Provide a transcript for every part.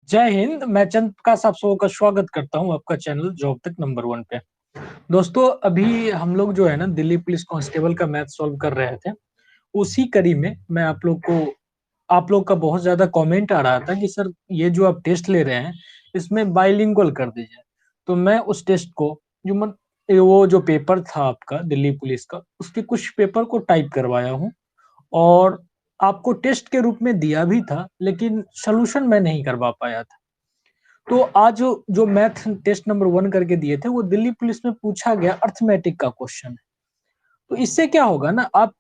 जय हिंद। मैं चंद प्रकाश आप सबों का स्वागत करता हूं आपका चैनल जॉब तक नंबर 1 पे। दोस्तों, अभी हम लोग जो है ना दिल्ली पुलिस कांस्टेबल का मैथ सॉल्व कर रहे थे। उसी कड़ी में मैं आप लोग का बहुत ज्यादा कमेंट आ रहा था कि सर ये जो आप टेस्ट ले रहे हैं इसमें बाइलिंगुअल कर दीजिए। तो मैं उस टेस्ट को जो मन वो जो पेपर था आपका दिल्ली पुलिस का उसके कुछ पेपर को टाइप करवाया हूँ और आपको टेस्ट के रूप में दिया भी था, लेकिन सोल्यूशन मैं नहीं करवा पाया था। तो आज जो मैथ टेस्ट नंबर 1 करके दिए थे वो दिल्ली पुलिस में पूछा गया अर्थमेटिक का क्वेश्चन है। तो इससे क्या होगा ना, आप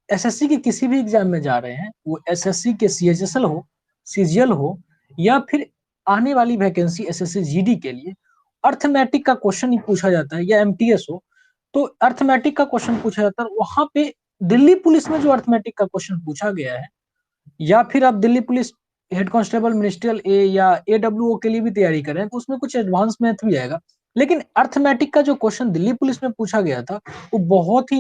एसएससी के किसी भी एग्जाम में जा रहे हैं, वो एसएससी के सीएचएसएल हो, सीजीएल हो, या फिर आने वाली वैकेंसी एसएससी जीडी के लिए अर्थमेटिक का क्वेश्चन ही पूछा जाता है, या एमटीएस हो तो अर्थमेटिक का क्वेश्चन पूछा जाता है। वहां पे दिल्ली पुलिस में जो अर्थमेटिक का क्वेश्चन पूछा गया है, या फिर आप Delhi police head constable ministerial A या एडब्ल्यूओ के लिए भी तैयारी कर रहे हैं तो उसमें कुछ एडवांस मैथ भी आएगा। लेकिन अर्थमेटिक का जो क्वेश्चन दिल्ली पुलिस में पूछा गया था वो बहुत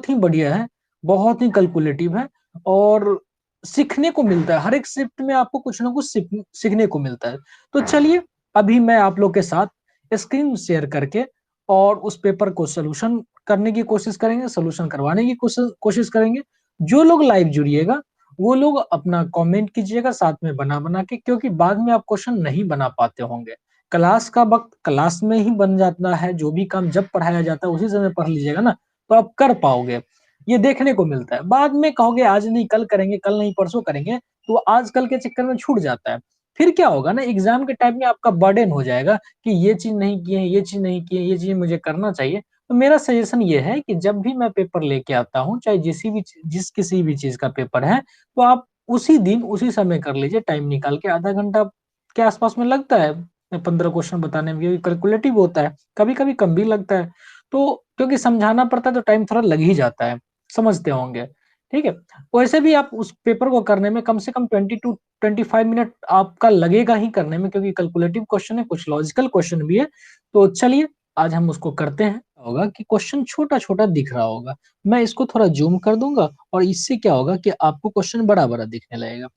ही बढ़िया है, बहुत ही कैलकुलेटिव है और सीखने को मिलता है। हर एक शिफ्ट में आपको कुछ ना कुछ सीखने को मिलता है। तो चलिए, अभी मैं आप लोग के साथ स्क्रीन शेयर करके और उस पेपर को सोल्यूशन करने की कोशिश करेंगे, सोल्यूशन करवाने की कोशिश करेंगे। जो लोग लाइव जुड़िएगा वो लोग अपना कमेंट कीजिएगा साथ में बना बना के, क्योंकि बाद में आप क्वेश्चन नहीं बना पाते होंगे। क्लास का वक्त क्लास में ही बन जाता है, जो भी काम जब पढ़ाया जाता है उसी समय पढ़ लीजिएगा ना तो आप कर पाओगे। ये देखने को मिलता है। बाद में कहोगे आज नहीं कल करेंगे, कल नहीं परसों करेंगे, तो आज कल के चक्कर में छूट जाता है। फिर क्या होगा ना, एग्जाम के टाइम में आपका बर्डन हो जाएगा कि ये चीज नहीं किए, ये चीज नहीं किए, ये चीज मुझे करना चाहिए। तो मेरा सजेशन ये है कि जब भी मैं पेपर लेके आता हूँ, चाहे जिस किसी भी चीज का पेपर है, तो आप उसी दिन उसी समय कर लीजिए। टाइम निकाल के आधा घंटा के आसपास में लगता है 15 क्वेश्चन बताने में, क्योंकि कैलकुलेटिव होता है। कभी कभी कम भी लगता है, तो क्योंकि समझाना पड़ता है तो टाइम थोड़ा लग ही जाता है, समझते होंगे। ठीक है। वैसे भी आप उस पेपर को करने में कम से कम 20 to 25 मिनट आपका लगेगा ही करने में, क्योंकि कैलकुलेटिव क्वेश्चन है, कुछ लॉजिकल क्वेश्चन भी है। तो चलिए आज हम उसको करते हैं। होगा कि क्वेश्चन छोटा छोटा दिख रहा होगा, मैं इसको थोड़ा जूम कर दूंगा और इससे क्या होगा कि आपको क्वेश्चन बड़ा बड़ा दिखने लगेगा।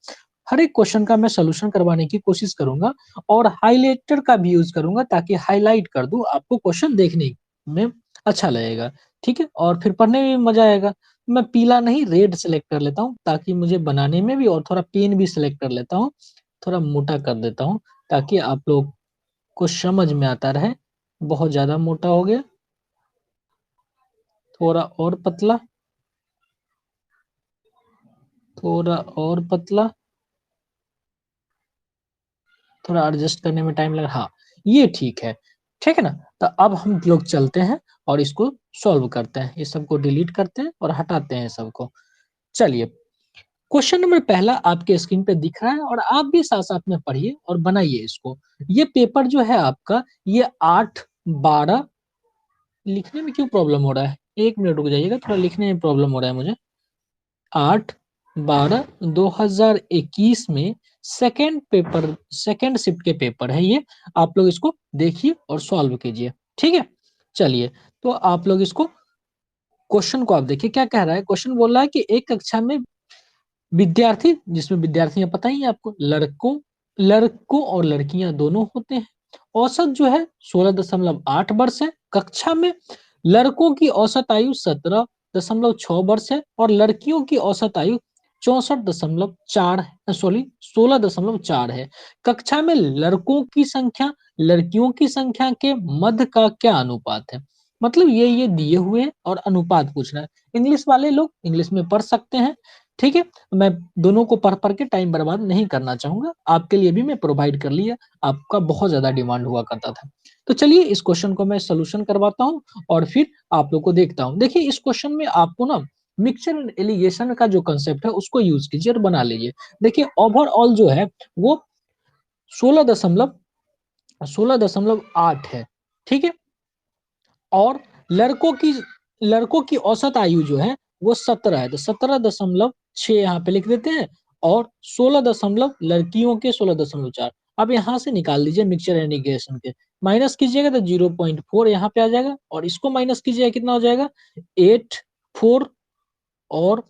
हर एक क्वेश्चन का मैं सोल्यूशन करवाने की कोशिश करूंगा और हाइलाइटर का भी यूज करूंगा ताकि हाईलाइट कर दूं, आपको क्वेश्चन देखने में अच्छा लगेगा। ठीक है, और फिर पढ़ने में भी मजा आएगा। मैं पीला नहीं रेड सेलेक्ट कर लेता हूँ ताकि मुझे बनाने में भी, और थोड़ा पेन भी सिलेक्ट कर लेता हूँ, थोड़ा मोटा कर देता हूँ ताकि आप लोग को समझ में आता रहे। बहुत ज्यादा मोटा हो गया, थोड़ा और पतला, थोड़ा और पतला, थोड़ा एडजस्ट करने में टाइम लगा। हाँ, ये ठीक है। ठीक है ना। तो अब हम लोग चलते हैं और इसको सॉल्व करते हैं। ये सबको डिलीट करते हैं और हटाते हैं सबको। चलिए, क्वेश्चन नंबर पहला आपके स्क्रीन पे दिख रहा है और आप भी साथ साथ में पढ़िए और बनाइए इसको। ये पेपर जो है आपका, ये 8/12। लिखने में क्यों प्रॉब्लम हो रहा है, 1 मिनट रुक जाइएगा, थोड़ा लिखने में प्रॉब्लम हो रहा है मुझे। 8/12/2021 में सेकेंड पेपर, सेकेंड शिफ्ट के पेपर है ये। आप लोग इसको देखिए और सॉल्व कीजिए। ठीक है। चलिए, तो आप लोग इसको क्वेश्चन को आप देखिए क्या कह रहा है। क्वेश्चन बोल रहा है कि एक कक्षा में विद्यार्थी, जिसमें विद्यार्थियां पता ही है आपको, लड़कों और लड़कियां दोनों होते हैं। औसत जो है 16.8 वर्ष है। कक्षा में लड़कों की औसत आयु 17.6 वर्ष है और लड़कियों की औसत आयु 64.4 है, सॉरी 16.4 है। कक्षा में लड़कों की संख्या लड़कियों की संख्या के मध्य का क्या अनुपात है। मतलब ये दिए हुए हैं और अनुपात पूछना है। इंग्लिश वाले लोग इंग्लिश में पढ़ सकते हैं। ठीक है। मैं दोनों को पढ़ पढ़ के टाइम बर्बाद नहीं करना चाहूंगा, आपके लिए भी मैं प्रोवाइड कर लिया, आपका बहुत ज्यादा डिमांड हुआ करता था। तो चलिए इस क्वेश्चन को मैं सोल्यूशन करवाता हूँ और फिर आप लोग को देखता हूँ। देखिए, इस क्वेश्चन में आपको ना मिक्सचर एंड एलिगेशन का जो कंसेप्ट है उसको यूज कीजिए और बना लीजिए। देखिए, ओवरऑल जो है वो 16.8 है। ठीक है। और लड़कों की लड़कों की औसत आयु जो है वो 17 है, तो 17.6 यहाँ पे लिख देते हैं। और 16 दशमलव लड़कियों के 16.4। अब यहाँ से निकाल लीजिए मिक्सचर एंड इक्वेशन के, माइनस कीजिएगा तो 0.4 यहाँ पे आ जाएगा, और इसको माइनस कीजिएगा कितना हो जाएगा 8 4 और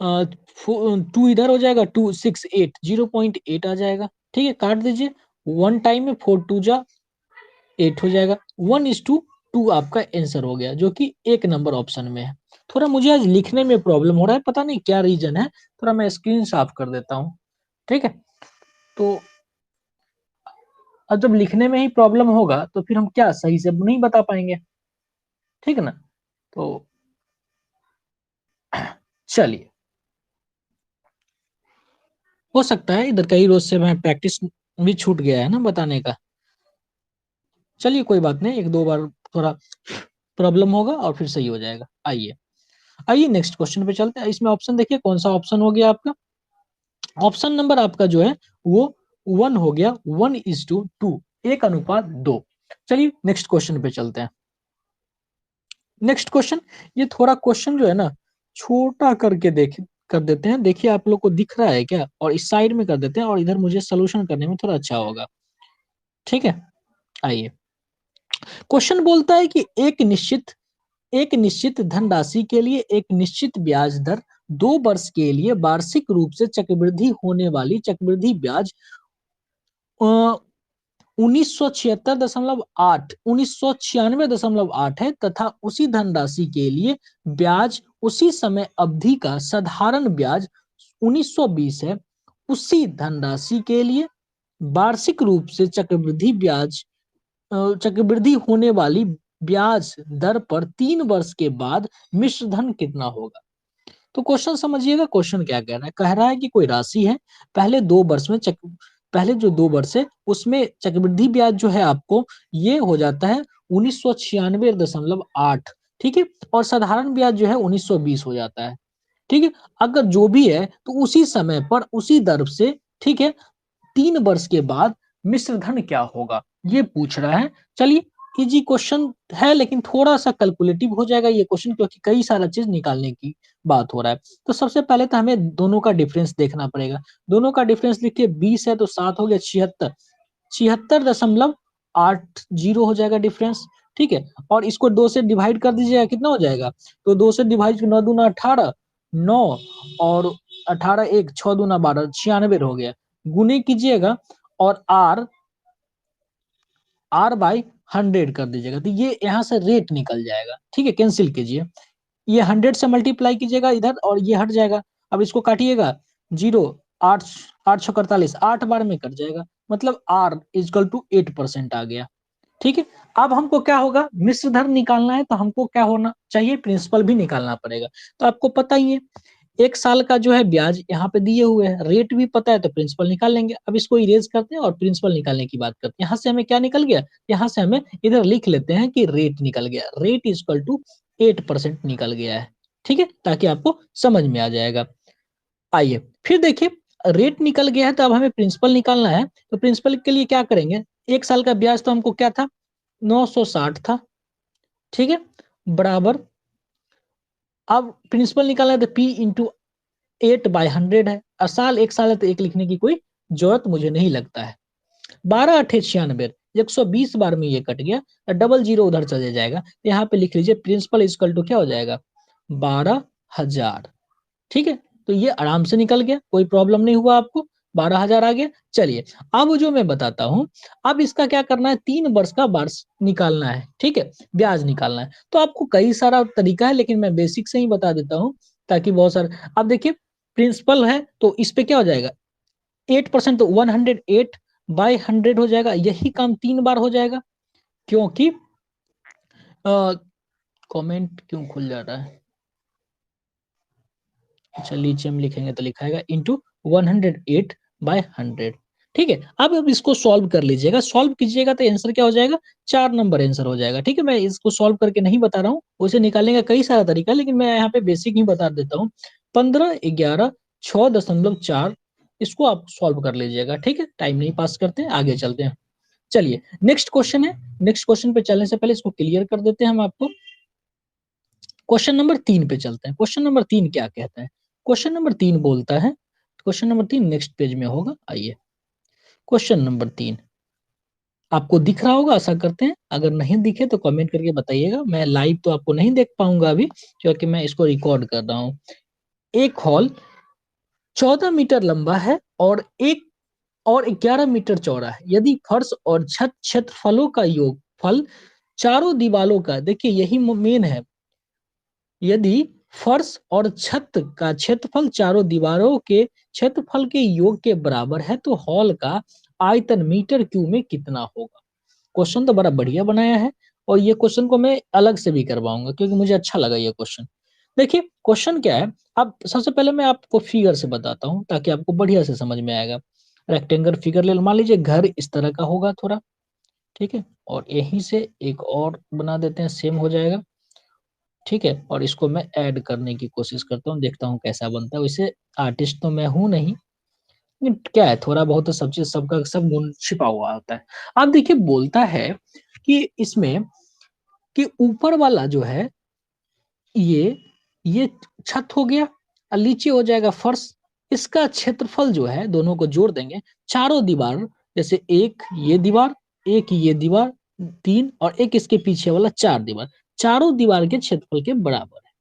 टू इधर हो जाएगा, 2 6 8 0.8 आ जाएगा। ठीक है, काट दीजिए, 1 टाइम में 4 2 जा 8 हो जाएगा। 1:2 आपका आंसर हो गया, जो कि एक नंबर ऑप्शन में है। थोड़ा मुझे आज लिखने में प्रॉब्लम हो रहा है, पता नहीं क्या रीजन है, थोड़ा मैं स्क्रीन साफ कर देता हूँ। ठीक है, तो अब जब लिखने में ही प्रॉब्लम होगा तो फिर हम क्या सही से नहीं बता पाएंगे। ठीक है ना, तो चलिए, हो सकता है इधर कई रोज से मैं प्रैक्टिस भी छूट गया है ना बताने का। चलिए कोई बात नहीं, एक दो बार थोड़ा प्रॉब्लम होगा और फिर सही हो जाएगा। आइए आइए नेक्स्ट क्वेश्चन पे चलते हैं। इसमें ऑप्शन देखिए कौन सा ऑप्शन हो गया आपका। ऑप्शन नंबर आपका जो है वो 1 हो गया, 1:2, 1:2। चलिए नेक्स्ट क्वेश्चन पे चलते हैं। नेक्स्ट क्वेश्चन, ये थोड़ा क्वेश्चन जो है ना छोटा करके देख कर देते हैं। देखिए आप लोग को दिख रहा है क्या, और इस साइड में कर देते हैं और इधर मुझे सोल्यूशन करने में थोड़ा अच्छा होगा। ठीक है, आइए। क्वेश्चन बोलता है कि एक निश्चित धनराशि के लिए एक निश्चित ब्याज दर 2 वर्ष के लिए वार्षिक रूप से चक्रवृद्धि होने वाली चक्रवृद्धि ब्याज 1996.8 है, तथा उसी धनराशि के लिए ब्याज उसी समय अवधि का साधारण ब्याज 1920 है। उसी धनराशि के लिए वार्षिक रूप से चक्रवृद्धि होने वाली ब्याज दर पर 3 वर्ष के बाद मिश्र धन कितना होगा। तो क्वेश्चन समझिएगा, क्वेश्चन क्या कह रहा है। कह रहा है कि कोई राशि है, पहले जो 2 वर्ष है उसमें चक्रवृद्धि ब्याज जो है आपको ये हो जाता है 1996.8। ठीक है, और साधारण ब्याज जो है 1920 हो जाता है। ठीक है, अगर जो भी है तो उसी समय पर उसी दर से, ठीक है, 3 वर्ष के बाद मिश्र धन क्या होगा ये पूछ रहा है। चलिए, इजी क्वेश्चन है लेकिन थोड़ा सा कैलकुलेटिव हो जाएगा ये क्वेश्चन, क्योंकि कई सारा चीज निकालने की बात हो रहा है। तो सबसे पहले तो हमें दोनों का डिफरेंस देखना पड़ेगा। दोनों का डिफरेंस लिखिए, 20 है तो 7 हो गया 76, 76.80 हो जाएगा डिफरेंस। ठीक है, और इसको 2 से डिवाइड कर दीजिएगा, कितना हो जाएगा, तो 2 से डिवाइड 9 दूना 18, 9 और 18 1 6 दूना 12, 96 हो गया। गुने कीजिएगा और आर बाई 100 कर दीजिएगा, तो ये यहाँ से रेट निकल जाएगा। ठीक है, कैंसिल कीजिए, ये 100 से मल्टीप्लाई कीजिएगा इधर और ये हट जाएगा। अब इसको काटिएगा, 0 8 8 6 48, 8 बार में कट जाएगा, मतलब R इजकल टू 8% आ गया। ठीक है, अब हमको क्या होगा, मिश्र धन निकालना है तो हमको क्या होना चाहिए, प्रिंसिपल भी निकालना पड़ेगा। तो आपको पता ही है 1 साल का जो है ब्याज यहाँ पे दिए हुए है, रेट भी पता है तो प्रिंसिपल निकाल लेंगे। अब इसको इरेज करते हैं और प्रिंसिपल निकालने की बात करते हैं। यहाँ से हमें क्या निकल गया, यहाँ से हमें इधर लिख लेते हैं कि रेट निकल गया, रेट इजकल टू 8% निकल गया है। ठीक है, ताकि आपको समझ में आ जाएगा। आइए फिर देखिए, रेट निकल गया है तो अब हमें प्रिंसिपल निकालना है। तो प्रिंसिपल के लिए क्या करेंगे, 1 साल का ब्याज तो हमको क्या था, 960 था। ठीक है, बराबर, अब प्रिंसिपल निकालना है तो P × 8/100 है। साल 1 साल है तो 1 लिखने की कोई जरूरत मुझे नहीं लगता है। 12 8 96, 120 बार में ये कट गया, डबल जीरो उधर चले जाएगा, यहाँ पे लिख लीजिए प्रिंसिपल इजकल टू क्या हो जाएगा, 12,000। ठीक है, तो ये आराम से निकल गया, कोई प्रॉब्लम नहीं हुआ आपको, 12,000 आ गया। चलिए, अब जो मैं बताता हूँ, अब इसका क्या करना है, 3 वर्ष का वार्ष निकालना है। ठीक है, ब्याज निकालना है। तो आपको कई सारा तरीका है, लेकिन मैं बेसिक से ही बता देता हूँ ताकि बहुत सारे, अब देखिए प्रिंसिपल है तो इस पे क्या हो जाएगा, 8%, तो 108/100 हो जाएगा। यही काम 3 बार हो जाएगा, क्योंकि कमेंट क्यों खुल जा रहा है, अच्छा नीचे हम लिखेंगे तो लिखाएगा इंटू 108/100। ठीक है, अब इसको सॉल्व कर लीजिएगा, सॉल्व कीजिएगा तो आंसर क्या हो जाएगा, 4 नंबर आंसर हो जाएगा। ठीक है, मैं इसको सॉल्व करके नहीं बता रहा हूँ, उसे निकालने का कई सारा तरीका है, लेकिन मैं यहाँ पे बेसिक ही बता देता हूँ। 15 11 6.4, इसको आप सॉल्व कर लीजिएगा। ठीक है, टाइम नहीं पास करते हैं, आगे चलते हैं। चलिए नेक्स्ट क्वेश्चन है, नेक्स्ट क्वेश्चन पे चलने से पहले इसको क्लियर कर देते हैं हम आपको। क्वेश्चन नंबर 3 पे चलते हैं। क्वेश्चन नंबर 3 क्या कहता है, क्वेश्चन नंबर 3 बोलता है, क्वेश्चन नंबर 3 नेक्स्ट पेज में होगा। आइए, क्वेश्चन नंबर 3 आपको दिख रहा होगा आशा करते हैं, अगर नहीं दिखे तो कमेंट करके बताइएगा। मैं लाइव तो आपको नहीं देख पाऊंगा अभी, क्योंकि मैं इसको रिकॉर्ड कर रहा हूँ। एक हॉल 14 मीटर लंबा है और 11 मीटर चौड़ा है। यदि फर्श और छत क्षेत्रफलों का योगफल चारों दीवारों का, देखिए यही मेन है, यदि फर्श और छत का क्षेत्रफल चारों दीवारों के क्षेत्रफल के योग के बराबर है तो हॉल का आयतन मीटर क्यूब में कितना होगा। क्वेश्चन तो बड़ा बढ़िया बनाया है और ये क्वेश्चन को मैं अलग से भी करवाऊंगा क्योंकि मुझे अच्छा लगा ये क्वेश्चन। देखिए क्वेश्चन क्या है, अब सबसे पहले मैं आपको फिगर से बताता हूँ ताकि आपको बढ़िया से समझ में आएगा। रेक्टेंगल फिगर ले मान लीजिए, घर इस तरह का होगा थोड़ा, ठीक है, और यहीं से एक और बना देते हैं, सेम हो जाएगा, ठीक है, और इसको मैं ऐड करने की कोशिश करता हूँ, देखता हूँ कैसा बनता है। वैसे आर्टिस्ट तो मैं हूं नहीं, लेकिन क्या है, थोड़ा बहुत तो सब चीज, सबका सब गुण छिपा हुआ होता है। आप देखिए बोलता है कि इसमें कि ऊपर वाला जो है ये ये छत हो गया और नीचे हो जाएगा फर्श। इसका क्षेत्रफल जो है दोनों को जोड़ देंगे, चारों दीवार, जैसे एक ये दीवार, तीन और एक इसके पीछे वाला चार दीवार, चारों दीवार के क्षेत्रफल के बराबर है।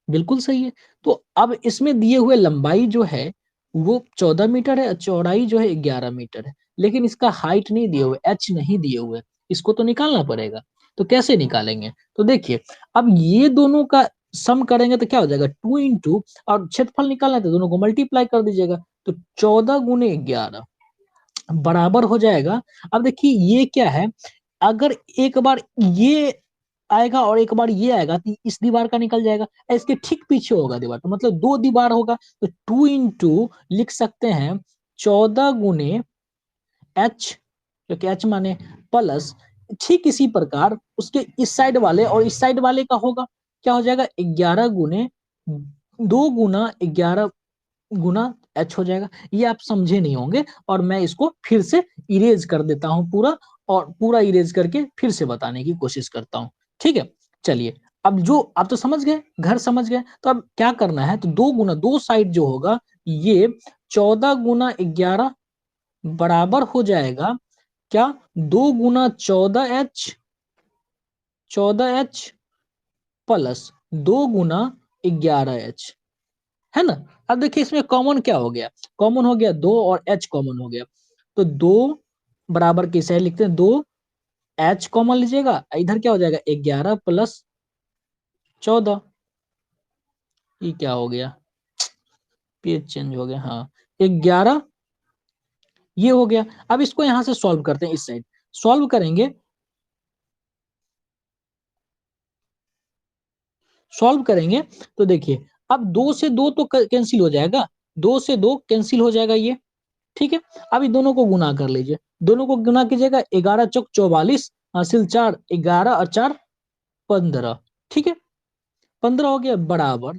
बिल्कुल सही है। तो अब इसमें दिए हुए लंबाई जो है वो 14 मीटर है, चौड़ाई जो है 11 मीटर है, लेकिन इसका हाइट नहीं दिए हुए, एच नहीं दिए हुए, इसको तो निकालना पड़ेगा। तो कैसे निकालेंगे, तो देखिए अब ये दोनों का सम करेंगे तो क्या हो जाएगा, 2 इंटू, और क्षेत्रफल निकालना है तो दोनों को मल्टीप्लाई कर दीजिएगा, तो 14 × 11 बराबर हो जाएगा। अब देखिए ये क्या है, अगर एक बार ये आएगा और एक बार ये आएगा तो इस दीवार का निकल जाएगा, इसके ठीक पीछे होगा दीवार, तो मतलब दो दीवार होगा, तो 2 इंटू लिख सकते हैं 14 × H, जो कि H माने प्लस, ठीक इसी प्रकार उसके इस साइड वाले और इस साइड वाले का होगा, क्या हो जाएगा 11 × 2 × 11 × H हो जाएगा। ये आप समझे नहीं होंगे और मैं इसको फिर से इरेज कर देता हूं पूरा, और पूरा इरेज करके फिर से बताने की कोशिश करता हूं, ठीक है। चलिए अब जो आप तो समझ गए, घर समझ गए, तो अब क्या करना है, तो 2 × दो साइड जो होगा ये 14 × 11 बराबर हो जाएगा क्या, 2 × 14H, 14H प्लस 2 × 11H, है ना। अब देखिए इसमें कॉमन क्या हो गया, कॉमन हो गया 2 और H कॉमन हो गया, तो 2 बराबर की साइड लिखते हैं, 2H कॉमन लीजिएगा, इधर क्या हो जाएगा 11 + 14, ये क्या हो गया, पेज चेंज हो गया, हाँ 11 ये हो गया। अब इसको यहां से सॉल्व करते हैं, इस साइड सॉल्व करेंगे, सॉल्व करेंगे तो देखिए अब 2 से 2 तो कैंसिल हो जाएगा, 2 से 2 कैंसिल हो जाएगा ये, ठीक है। अब इन दोनों को गुना कर लीजिए, दोनों को गुना कीजिएगा, 11 चौक 44, हासिल 4, 11 और 4 15, ठीक है, 15 हो गया बराबर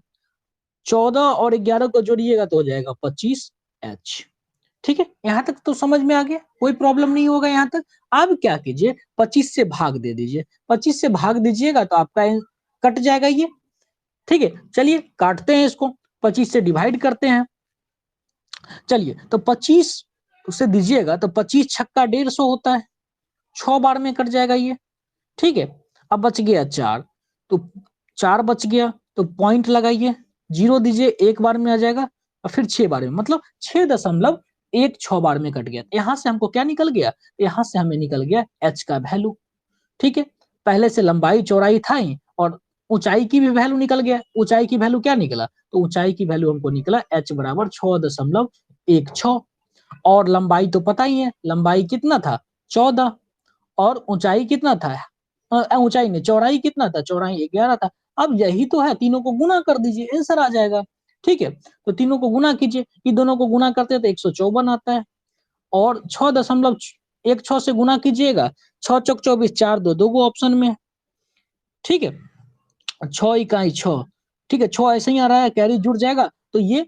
14 और 11 को जोड़िएगा तो हो जाएगा 25H, ठीक है। यहां तक तो समझ में आ गया, कोई प्रॉब्लम नहीं होगा यहां तक। अब क्या कीजिए, 25 से भाग दे दीजिए, 25 से भाग दीजिएगा तो आपका कट जाएगा ये, ठीक है। चलिए काटते हैं इसको, 25 से डिवाइड करते हैं, चलिए तो 25 उसे दीजिएगा तो 25 छक्का 150 होता है, 6 बार में कट जाएगा ये, ठीक है। अब बच गया 4, तो 4 बच गया तो पॉइंट लगाइए, 0 दीजिए, एक बार में आ जाएगा और फिर 6 बार में, मतलब 6.16 बार में कट गया। यहां से हमको क्या निकल गया, यहां से हमें निकल गया H का वैल्यू, ठीक है। पहले से लंबाई चौड़ाई था ही और ऊंचाई की भी वैल्यू निकल गया, ऊंचाई की वैल्यू क्या निकला, तो ऊंचाई की वैल्यू हमको निकला H बराबर 6.16, और लंबाई तो पता ही है, लंबाई कितना था 14, और ऊंचाई कितना था, ऊंचाई नहीं चौड़ाई कितना था, चौड़ाई 11 था। अब यही तो है, तीनों को गुना कर दीजिए आंसर आ जाएगा, ठीक है। तो तीनों को गुना कीजिए, ये दोनों को गुना करते हैं तो 154 आता है, और 6.16 से गुना कीजिएगा, 6 चौक 24, 4 दो दो गो ऑप्शन में, ठीक है, 6 × 6, ठीक है, 6 ऐसे ही आ रहा है, कैरी जुड़ जाएगा तो ये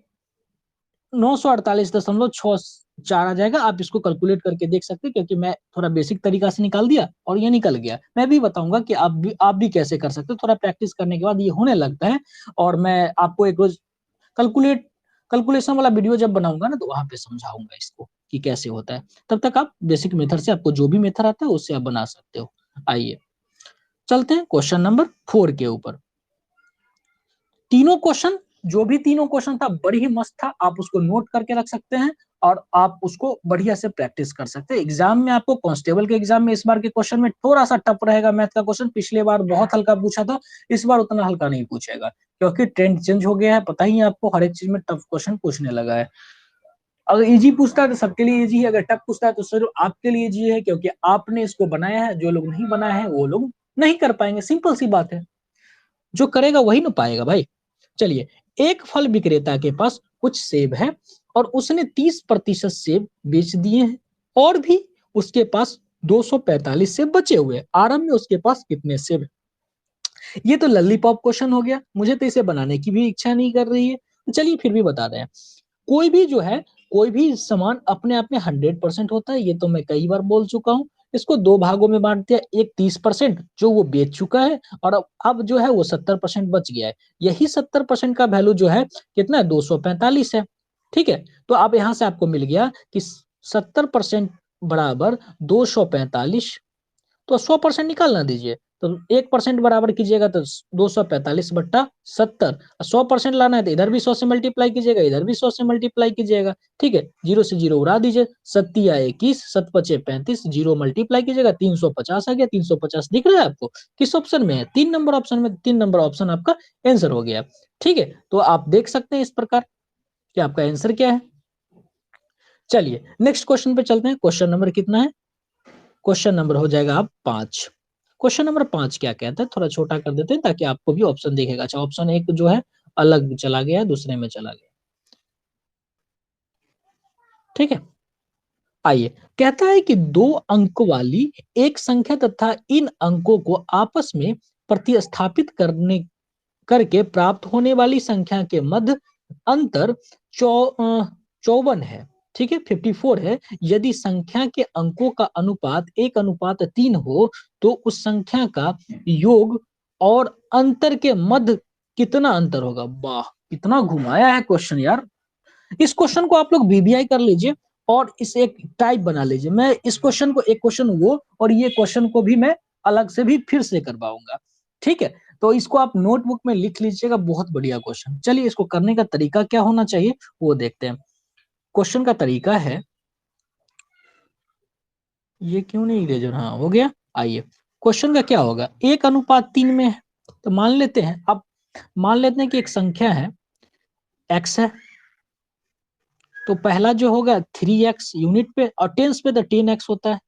948.64 आ जाएगा। आप इसको कैलकुलेट करके देख सकते हैं क्योंकि मैं थोड़ा बेसिक तरीका से निकाल दिया और ये निकल गया। मैं भी बताऊंगा कि आप भी कैसे कर सकते हो, थोड़ा प्रैक्टिस करने के बाद ये होने लगता है, और मैं आपको एक रोज कैलकुलेशन वाला वीडियो जब बनाऊंगा ना तो वहां पे समझाऊंगा इसको कि कैसे होता है। तब तक आप बेसिक मेथड से, आपको जो भी मेथड आता है उससे आप बना सकते हो। आइए चलते हैं क्वेश्चन नंबर 4 के ऊपर। तीनों क्वेश्चन जो भी तीनों क्वेश्चन था बड़ी ही मस्त था, आप उसको नोट करके रख सकते हैं और आप उसको बढ़िया से प्रैक्टिस कर सकते हैं। एग्जाम में आपको कांस्टेबल के एग्जाम में इस बार के क्वेश्चन में थोड़ा सा टफ रहेगा मैथ का क्वेश्चन, पिछले बार बहुत हल्का पूछा था, इस बार उतना हल्का नहीं पूछेगा क्योंकि ट्रेंड चेंज हो गया है, पता ही है आपको, हर एक चीज में टफ क्वेश्चन पूछने लगा है। अगर इजी पूछता है तो सबके लिए इजी है, अगर टफ पूछता है तो सिर्फ आपके लिए इजी है क्योंकि आपने इसको बनाया है, जो लोग नहीं बनाए हैं वो लोग नहीं कर पाएंगे, सिंपल सी बात है, जो करेगा वही ना पाएगा भाई। चलिए, एक फल विक्रेता के पास कुछ सेब है और उसने 30% सेब बेच दिए हैं और भी उसके पास 245 सेब बचे हुए हैं, आरंभ में उसके पास कितने सेब है? ये तो लल्लीपॉप क्वेश्चन हो गया, मुझे तो इसे बनाने की भी इच्छा नहीं कर रही है, तो चलिए फिर भी बता रहे हैं। कोई भी जो है, कोई भी सामान अपने आप में 100% होता है, ये तो मैं कई बार बोल चुका हूँ। इसको दो भागों में बांट दिया, एक 30% जो वो बेच चुका है और अब जो है वो 70% बच गया है, यही 70% का वैल्यू जो है कितना है, 245 है। ठीक है, तो अब यहां से आपको मिल गया कि 70% बराबर 245, तो 100% निकालना दीजिए, तो 1% बराबर कीजिएगा तो 245/70, 100% लाना है तो इधर भी 100 से मल्टीप्लाई कीजिएगा, इधर भी 100 से मल्टीप्लाई कीजिएगा। ठीक है, जीरो से जीरो उड़ा दीजिए, 7×21, 7×5 = 35, जीरो मल्टीप्लाई कीजिएगा, 350 आ गया। 350 दिख रहा है आपको? किस ऑप्शन में है? 3 नंबर ऑप्शन में, 3 नंबर ऑप्शन आपका आंसर हो गया। ठीक है, तो आप देख सकते हैं इस प्रकार कि आपका आंसर क्या है। चलिए नेक्स्ट क्वेश्चन पे चलते हैं। क्वेश्चन नंबर कितना है? क्वेश्चन नंबर हो जाएगा आप 5। क्वेश्चन नंबर 5 क्या कहता है, थोड़ा छोटा कर देते हैं ताकि आपको भी ऑप्शन दिखेगा। अच्छा, ऑप्शन एक जो है अलग चला गया है, दूसरे में चला गया। ठीक है, आइए, कहता है कि 2 अंक वाली एक संख्या तथा इन अंकों को आपस में प्रतिस्थापित करने करके प्राप्त होने वाली संख्या के मध्य अंतर 54 है। ठीक है, 54 है। यदि संख्या के अंकों का अनुपात 1:3 हो तो उस संख्या का योग और अंतर के मध्य कितना अंतर होगा? वाह, कितना घुमाया है क्वेश्चन यार। इस क्वेश्चन को आप लोग बीबीआई कर लीजिए और इसे एक टाइप बना लीजिए। मैं इस क्वेश्चन को, एक क्वेश्चन वो और ये क्वेश्चन को भी मैं अलग से भी फिर से करवाऊंगा। ठीक है, तो इसको आप नोटबुक में लिख लीजिएगा, बहुत बढ़िया क्वेश्चन। चलिए, इसको करने का तरीका क्या होना चाहिए वो देखते हैं। क्वेश्चन का तरीका है, ये क्यों नहीं इरेजर, हाँ हो गया। आइए, क्वेश्चन का क्या होगा, 1:3 में है, तो मान लेते हैं, अब मान लेते हैं कि एक संख्या है x है, तो पहला जो होगा 3x यूनिट पे और टेंस पे तो 10x होता है।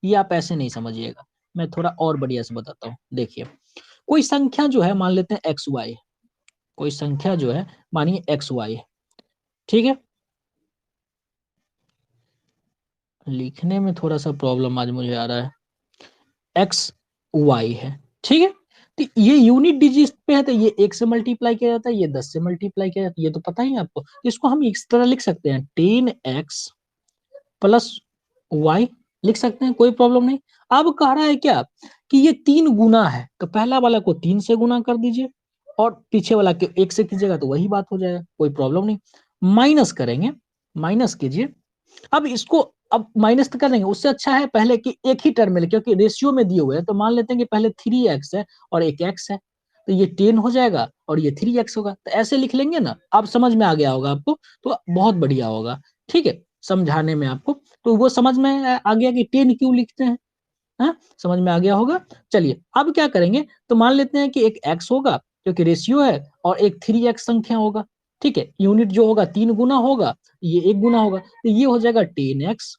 ये आप ऐसे नहीं समझिएगा, मैं थोड़ा और बढ़िया से बताता हूँ। देखिए, कोई संख्या जो है, मान लेते हैं एक्स वाई, कोई संख्या जो है मानिए एक्स वाई है। ठीक है, लिखने में थोड़ा सा प्रॉब्लम आज मुझे आ रहा है, एक्स वाई है। ठीक है, तो ये यूनिट डिजिट पे है, तो ये 1 से मल्टीप्लाई किया जाता है, ये 10 से मल्टीप्लाई किया जाता है, ये तो पता ही है आपको। इसको हम इस तरह लिख सकते हैं, 10x प्लस वाई लिख सकते हैं, कोई प्रॉब्लम नहीं। अब कह रहा है क्या कि ये 3 गुना है, तो पहला वाला को 3 से गुना कर दीजिए और पीछे वाला के 1 से कीजिएगा तो वही बात हो जाएगा, कोई प्रॉब्लम नहीं। माइनस करेंगे, माइनस कीजिए। अब इसको, अब माइनस तो करेंगे, उससे अच्छा है पहले कि एक ही टर्म में, क्योंकि रेशियो में दिए हुए हैं, तो मान लेते हैं कि पहले 3x है और एक x है, तो ये 10 हो जाएगा और ये 3x होगा, तो ऐसे लिख लेंगे ना। अब समझ में आ गया होगा आपको, तो बहुत बढ़िया होगा। ठीक है, समझाने में आपको तो वो समझ में आ गया कि 10 क्यों लिखते हैं। हाँ, समझ में आ गया होगा। चलिए, अब क्या करेंगे, तो मान लेते हैं कि एक x होगा क्योंकि रेशियो है और एक 3x संख्या होगा। ठीक है, यूनिट जो होगा 3 गुना होगा, ये 1 गुना होगा, तो ये हो जाएगा 10x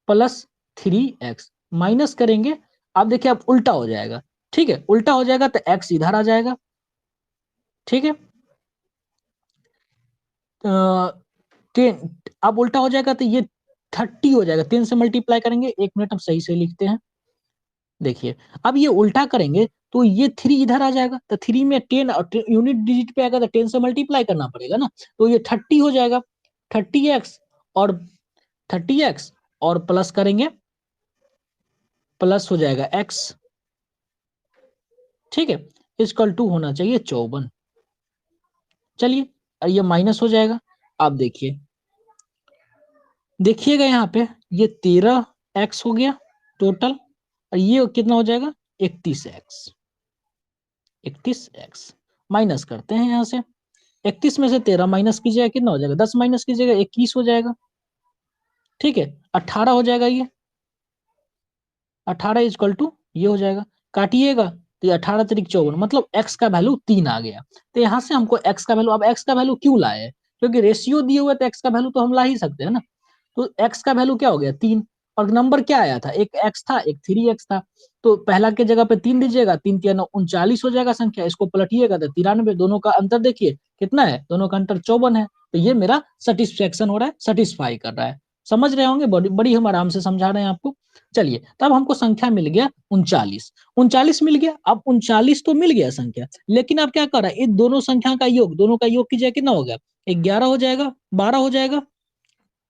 प्लस 3x। माइनस करेंगे, अब देखिए अब उल्टा हो जाएगा। ठीक है, उल्टा हो जाएगा तो x इधर आ जाएगा। ठीक है, 10, अब उल्टा हो जाएगा तो ये 30 हो जाएगा, 10 से मल्टीप्लाई करेंगे। 1 मिनट, हम सही से लिखते हैं। देखिए, अब ये उल्टा करेंगे तो ये 3 इधर आ जाएगा, तो 3 में 10 और यूनिट डिजिट पे आएगा तो 10 से मल्टीप्लाई करना पड़ेगा ना, तो ये 30 हो जाएगा। 30x और 30x और प्लस करेंगे, प्लस हो जाएगा x। ठीक है, इक्वल टू होना चाहिए 54। चलिए, और ये माइनस हो जाएगा। अब देखिए, देखिएगा यहाँ पे ये 13x हो गया टोटल, और ये कितना हो जाएगा, 31x। 31x माइनस करते हैं यहाँ से, 31 में से 13 माइनस कीजिएगा, कितना हो जाएगा? 10 माइनस कीजिएगा, 21 हो जाएगा। ठीक है, 18 हो जाएगा ये, 18 इजक्वल टू ये हो जाएगा, काटिएगा तो ये 18 तिरिक 54, मतलब x का वैल्यू 3 आ गया। तो यहाँ से हमको x का वैल्यू, अब x का वैल्यू क्यों लाए? क्योंकि रेशियो दिए हुए तो x का वैल्यू तो हम ला ही सकते हैं ना। तो x का वैल्यू क्या हो गया? 3। और नंबर क्या आया था? एक x था, एक 3x था। तो पहला के जगह पे 3 दीजिएगा, 3 3 39 हो जाएगा संख्या, इसको पलटिएगा तो 93। दोनों का अंतर देखिए कितना है, दोनों का अंतर 54 है। तो ये मेरा सेटिस्फेक्शन हो रहा है, सेटिस्फाई कर रहा है। समझ रहे होंगे, बड़ी बड़ी हम आराम से समझा रहे हैं आपको। चलिए, तब हमको संख्या मिल गया 39। 39 मिल गया। अब 39 तो मिल गया संख्या, लेकिन अब क्या कर रहा है? इन दोनों संख्या का योग, दोनों का योग कीजिए, कितना हो गया? 11 हो जाएगा, 12 हो जाएगा,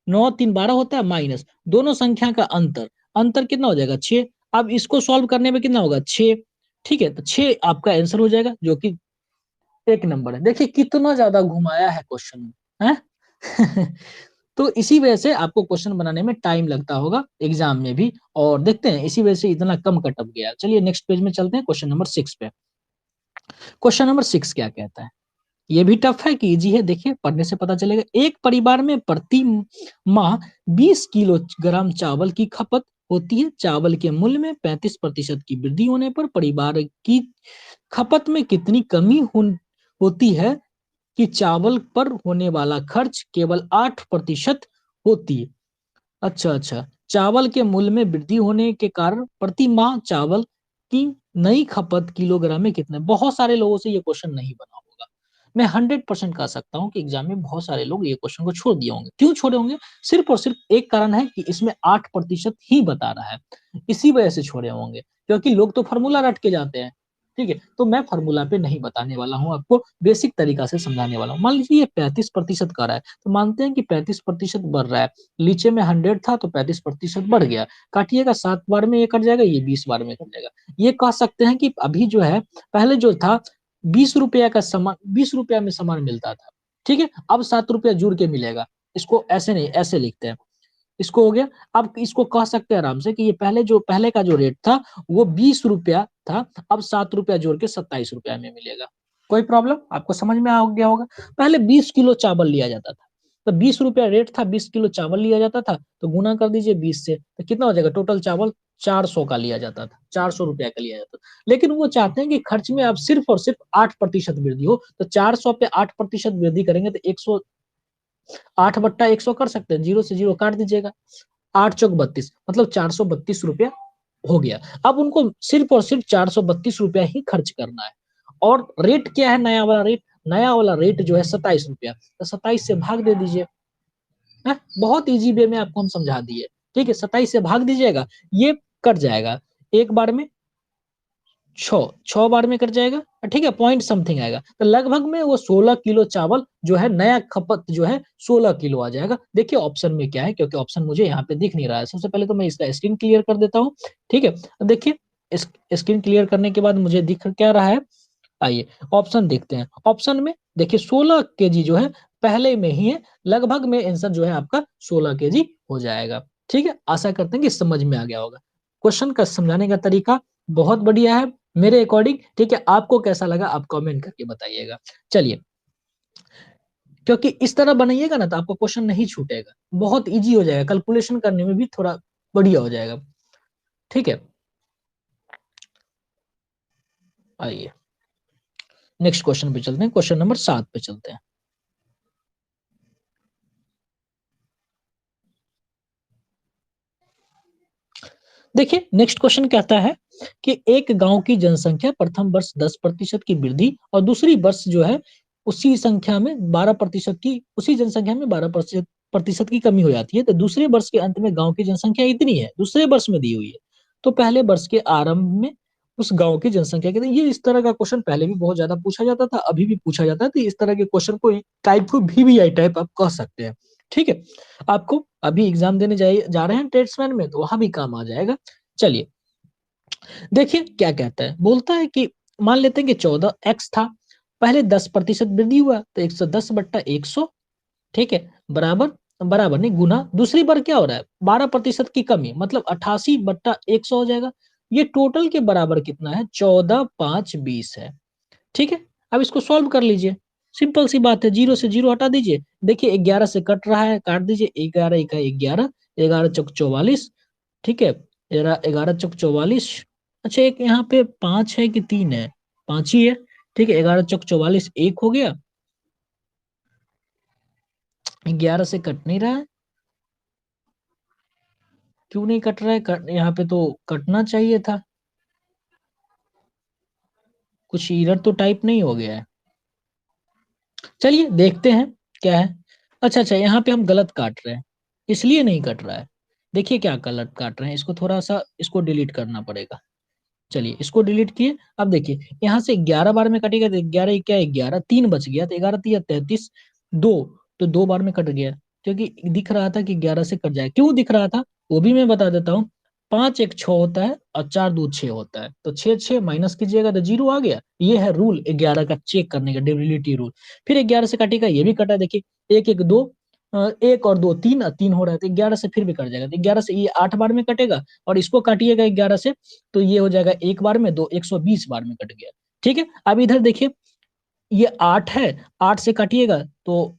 9 3 12 होता है, माइनस दोनों संख्या का अंतर, अंतर कितना हो जाएगा? 6। अब इसको सॉल्व करने में कितना होगा? 6। ठीक है, तो 6 आपका आंसर हो जाएगा, जो कि एक नंबर है। देखिए कितना ज्यादा घुमाया है क्वेश्चन में, है? तो इसी वजह से आपको क्वेश्चन बनाने में टाइम लगता होगा एग्जाम में भी, और देखते हैं इसी वजह से इतना कम कटअप गया। चलिए नेक्स्ट पेज में चलते हैं, क्वेश्चन नंबर 6 पे। क्वेश्चन नंबर 6 क्या कहता है? ये भी टफ है कि इजी है, देखिए पढ़ने से पता चलेगा। एक परिवार में प्रति माह 20 किलोग्राम चावल की खपत होती है। चावल के मूल्य में 35% की वृद्धि होने पर परिवार की खपत में कितनी कमी होती है कि चावल पर होने वाला खर्च केवल 8% होती है। अच्छा अच्छा, चावल के मूल्य में वृद्धि होने के कारण प्रति माह चावल की नई खपत किलोग्राम में कितने? बहुत सारे लोगों से ये क्वेश्चन नहीं बना होगा। मैं 100% कह सकता हूँ कि एग्जाम में बहुत सारे लोग ये क्वेश्चन को छोड़ दिए होंगे। क्यों छोड़े होंगे? सिर्फ और सिर्फ एक कारण है कि इसमें 8% ही बता रहा है, इसी वजह से छोड़े होंगे। क्योंकि लोग तो फॉर्मूला रट के जाते हैं। ठीक है, तो मैं फॉर्मूला पे नहीं बताने वाला हूँ आपको, बेसिक तरीका से समझाने वाला हूँ। मान लीजिए ये 35% का रहा है, तो मानते हैं कि 35% बढ़ रहा है। नीचे में 100 था तो 35% बढ़ गया। काटिएगा, 7 बार में ये कट जाएगा, ये 20 बार में कट जाएगा। ये कह सकते हैं कि अभी जो है, पहले जो था 20 रुपया का सामान, 20 रुपया में सामान मिलता था। ठीक है, अब 7 रुपया जुड़ के मिलेगा। इसको ऐसे नहीं, ऐसे लिखते हैं। इसको हो गया। अब इसको कह सकते हैं आराम से कि ये पहले का जो रेट था वो 20 रुपया था, अब 7 रुपया जोड़ के 27 रुपया में मिलेगा। कोई प्रॉब्लम? आपको समझ में आ गया होगा। पहले 20 किलो चावल लिया जाता था, तो 20 रुपया रेट था, 20 किलो चावल लिया जाता था, तो गुना कर दीजिए 20 से, तो कितना हो जाएगा? टोटल चावल 400 का लिया जाता था, 400 रुपया का लिया जाता था। लेकिन वो चाहते हैं कि खर्च में अब सिर्फ और सिर्फ 8% वृद्धि हो, तो 400 पे 8% वृद्धि करेंगे तो 8/100 कर सकते हैं, जीरो से जीरो काट दीजिएगा, 8 चौक 32, मतलब 432 रुपया हो गया। अब उनको सिर्फ और सिर्फ 432 रुपया ही खर्च करना है। और रेट क्या है? नया वाला रेट, नया वाला रेट जो है 27 रुपया, तो 27 से भाग दे दीजिए। है, बहुत इजी वे में आपको हम समझा दिए। ठीक है, 27 से भाग दीजिएगा, ये कट जाएगा एक बार में, 6 बार में कट जाएगा। ठीक है, पॉइंट समथिंग आएगा, तो लगभग में वो 16 किलो चावल जो है, नया खपत जो है 16 किलो आ जाएगा। देखिए ऑप्शन में क्या है, क्योंकि ऑप्शन मुझे यहाँ पे दिख नहीं रहा है। सबसे पहले तो मैं इसका स्क्रीन क्लियर कर देता हूँ। ठीक है, देखिए स्क्रीन क्लियर करने के बाद मुझे दिख क्या रहा है, आइए ऑप्शन देखते हैं। ऑप्शन में देखिए 16 kg जो है पहले में ही है, लगभग में आंसर जो है आपका 16 kg हो जाएगा। ठीक है, आशा करते हैं कि समझ में आ गया होगा। क्वेश्चन का समझाने का तरीका बहुत बढ़िया है मेरे अकॉर्डिंग। ठीक है, आपको कैसा लगा आप कमेंट करके बताइएगा। चलिए, क्योंकि इस तरह बनाइएगा ना तो आपको क्वेश्चन नहीं छूटेगा, बहुत इजी हो जाएगा, कैलकुलेशन करने में भी थोड़ा बढ़िया हो जाएगा। ठीक है, आइए नेक्स्ट क्वेश्चन पे चलते हैं, क्वेश्चन नंबर 7 पे चलते हैं। देखिए नेक्स्ट क्वेश्चन कहता है कि एक गांव की जनसंख्या प्रथम वर्ष 10% की वृद्धि और दूसरी वर्ष जो है उसी संख्या में 12% की, उसी जनसंख्या में 12% की कमी हो जाती है, तो दूसरे वर्ष के अंत में गांव की जनसंख्या इतनी है, दूसरे वर्ष में दी हुई है, तो पहले वर्ष के आरंभ में उस गांव की जनसंख्या कितनी? ये इस तरह का क्वेश्चन पहले भी बहुत ज्यादा पूछा जाता था, अभी भी पूछा जाता है, तो इस तरह के क्वेश्चन को टाइप को VVI टाइप आप कह सकते हैं। ठीक है, आपको अभी एग्जाम देने जा रहे हैं ट्रेड्समैन में, तो वहां भी काम आ जाएगा। चलिए देखिए क्या कहता है, बोलता है कि मान लेते हैं कि 14x था, पहले 10% वृद्धि हुआ तो 110/100। ठीक है, बराबर, बराबर नहीं गुना, दूसरी बार क्या हो रहा है? 12% की कमी, मतलब 88/100 हो जाएगा। ये टोटल के बराबर कितना है? 14 5 20 है। ठीक है, अब इसको सॉल्व कर लीजिए। सिंपल सी बात है, 0 से 0 हटा दीजिए। देखिए 11 से कट रहा है, काट दीजिए। 11 का 11, 11 चौक 44, ठीक है। 11 चौक 44। अच्छा एक यहाँ पे 5 है कि 3 है? 5 ही है, ठीक है। 11 चौक 44 एक हो गया। 11 से कट नहीं रहा है, क्यों नहीं कट रहा है? यहाँ पे तो कटना चाहिए था, कुछ एरर तो टाइप नहीं हो गया है। चलिए देखते हैं क्या है। अच्छा अच्छा, यहाँ पे हम गलत काट रहे हैं, इसलिए नहीं कट रहा है। देखिए क्या गलत काट रहे हैं, इसको थोड़ा सा इसको डिलीट करना पड़ेगा। चलिए इसको डिलीट किए। अब देखिए यहाँ से 11 बार में कटेगा तो 11 क्या, 11 3 बच गया तो 11 3 33, 2, तो 2 बार में कट गया, क्योंकि दिख रहा था कि 11 से कट जाए। क्यों दिख रहा था वो भी मैं बता देता हूँ। 5 1 6 होता है और 4 2 6 होता है, तो 6 6 माइनस कीजिएगा तो 0 आ गया। ये है रूल 11 का चेक करने का, डिविलिटी रूल। फिर 11 से कटेगा, ये भी कटा, देखिए 1 1 2, 1 और 2 3, 3 हो रहा है तो 11 से फिर भी कट जाएगा। तो 11 से ये 8 बार में कटेगा, और इसको काटिएगा 11 से तो ये हो जाएगा एक बार में, दो 120 बार में कट गया। ठीक है, अब इधर देखिए ये 8 है, 8 से काटिएगा तो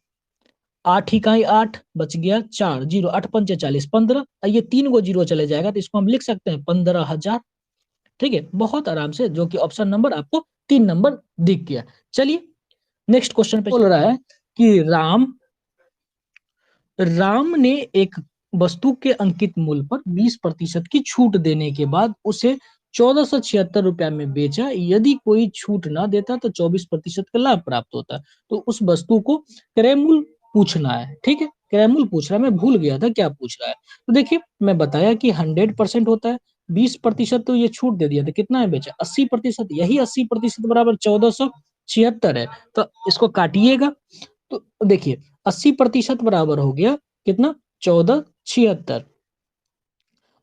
8 ही का ही 8 बच गया, 4 जीरो, 8 पंचे 40, 15, ये 3 गो जीरो चले जाएगा तो इसको हम लिख सकते हैं 15,000। ठीक है, बहुत आराम से, जो कि ऑप्शन नंबर आपको 3 नंबर दिख गया। चलिए नेक्स्ट क्वेश्चन पे बोल रहा है कि राम ने एक वस्तु के अंकित मूल्य पर 20% की छूट देने के बाद उसे 1476 रुपया में बेचा। यदि कोई छूट ना देता तो 24% का लाभ प्राप्त होता। तो उस वस्तु को क्रय मूल्य पूछना है। ठीक है, क्रय मूल्य पूछ रहा है, मैं भूल गया था क्या पूछ रहा है। तो देखिए मैं बताया कि 100% होता है, 20% तो ये छूट दे दिया था, कितना है बेचा? 80%। यही 80% बराबर 1476 है। तो इसको काटिएगा तो देखिए 80% बराबर हो गया कितना? 1476।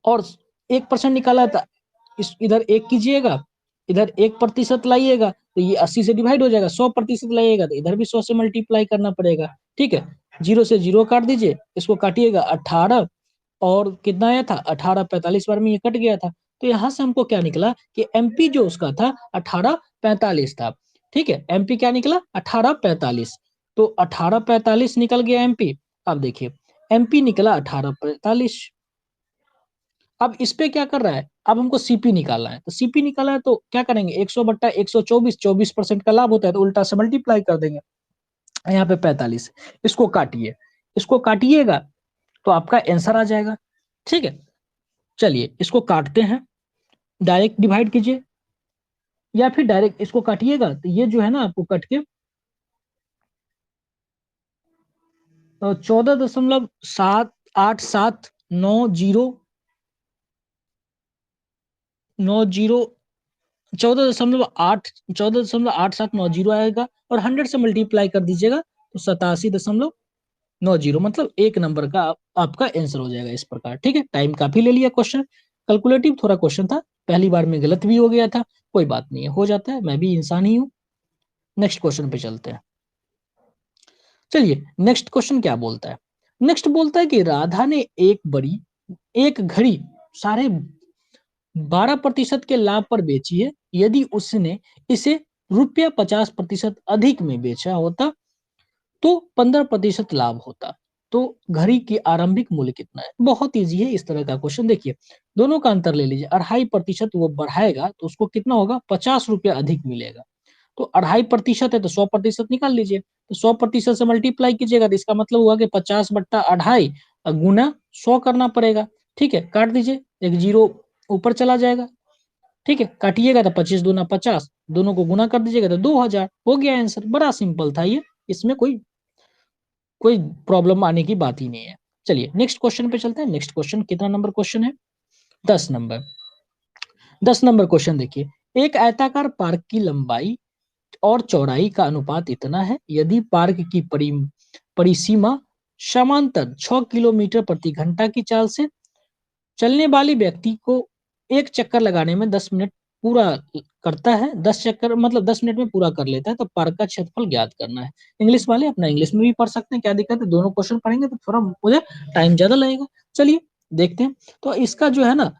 और 1% निकाला था, इस इधर एक कीजिएगा, इधर 1% लाइएगा तो ये 80 से डिवाइड हो जाएगा। 100% लाइएगा तो इधर भी 100 से मल्टीप्लाई करना पड़ेगा। ठीक है, 0 से 0 काट दीजिए, इसको काटिएगा 18, और कितना आया था? 18 45 बार में ये कट गया था। तो यहाँ से हमको क्या निकला कि एमपी जो उसका था 1845 था। ठीक है, एमपी क्या निकला? 1845। तो 1845 निकल गया एमपी। अब देखिए एमपी निकला 1845। अब इस पे क्या कर रहा है? अब हमको सीपी निकालना है, तो सीपी निकाला है तो क्या करेंगे? 100/124, 24% का लाभ होता है तो उल्टा से मल्टीप्लाई कर देंगे। यहाँ पे 45, इसको काटिए, इसको काटिएगा तो आपका आंसर आ जाएगा। ठीक है, चलिए इसको काटते हैं, डायरेक्ट डिवाइड कीजिए या फिर डायरेक्ट इसको काटिएगा तो ये जो है ना आपको कट के 14.78790, 90, 14.8 आएगा, और 100 से मल्टीप्लाई कर दीजिएगा तो 87.90, मतलब एक नंबर का आपका आंसर हो जाएगा इस प्रकार। ठीक है, टाइम काफी ले लिया, क्वेश्चन कैलकुलेटिव थोड़ा क्वेश्चन था, पहली बार में गलत भी हो गया था, कोई बात नहीं है, हो जाता है, मैं भी इंसान ही हूँ। नेक्स्ट क्वेश्चन पे चलते हैं। चलिए नेक्स्ट क्वेश्चन क्या बोलता है? नेक्स्ट बोलता है कि राधा ने एक घड़ी 12.5% के लाभ पर बेची है। यदि उसने इसे ₹50% अधिक में बेचा होता तो 15% लाभ होता। तो घड़ी की आरंभिक मूल्य कितना है? बहुत ईजी है इस तरह का क्वेश्चन। देखिए दोनों का अंतर ले लीजिए, 2.5% वो बढ़ाएगा तो उसको कितना होगा? 50 रुपया अधिक मिलेगा। तो 2.5% है तो 100% निकाल लीजिए, तो 100% से मल्टीप्लाई कीजिएगा तो इसका मतलब हुआ कि 50/2.5 गुना 100 करना पड़ेगा। ठीक है, काट दीजिए, एक जीरो ऊपर चला जाएगा। ठीक है, काटिएगा तो 25 दूना 50, दोनों को गुना कर दीजिएगा तो 2000 हो गया आंसर। बड़ा सिंपल था ये, इसमें कोई कोई प्रॉब्लम आने की बात ही नहीं है। चलिए नेक्स्ट क्वेश्चन पे चलते हैं। नेक्स्ट क्वेश्चन कितना नंबर क्वेश्चन है? 10 नंबर। 10 नंबर क्वेश्चन देखिए, एक आयताकार पार्क की लंबाई और चौड़ाई का अनुपात इतना है, यदि पार्क की परिसीमा समांतर 6 किलोमीटर प्रति घंटा की चाल से चलने वाली व्यक्ति को एक चक्कर लगाने में 10 मिनट पूरा करता है, 10 चक्कर मतलब 10 मिनट में पूरा कर लेता है, तो पार्क का क्षेत्रफल ज्ञात करना है। इंग्लिश वाले अपना इंग्लिश में भी पढ़ सकते हैं, क्या दिक्कत है? दोनों क्वेश्चन पढ़ेंगे तो थोड़ा मुझे टाइम ज्यादा लगेगा। चलिए देखते हैं। तो इसका जो है ना,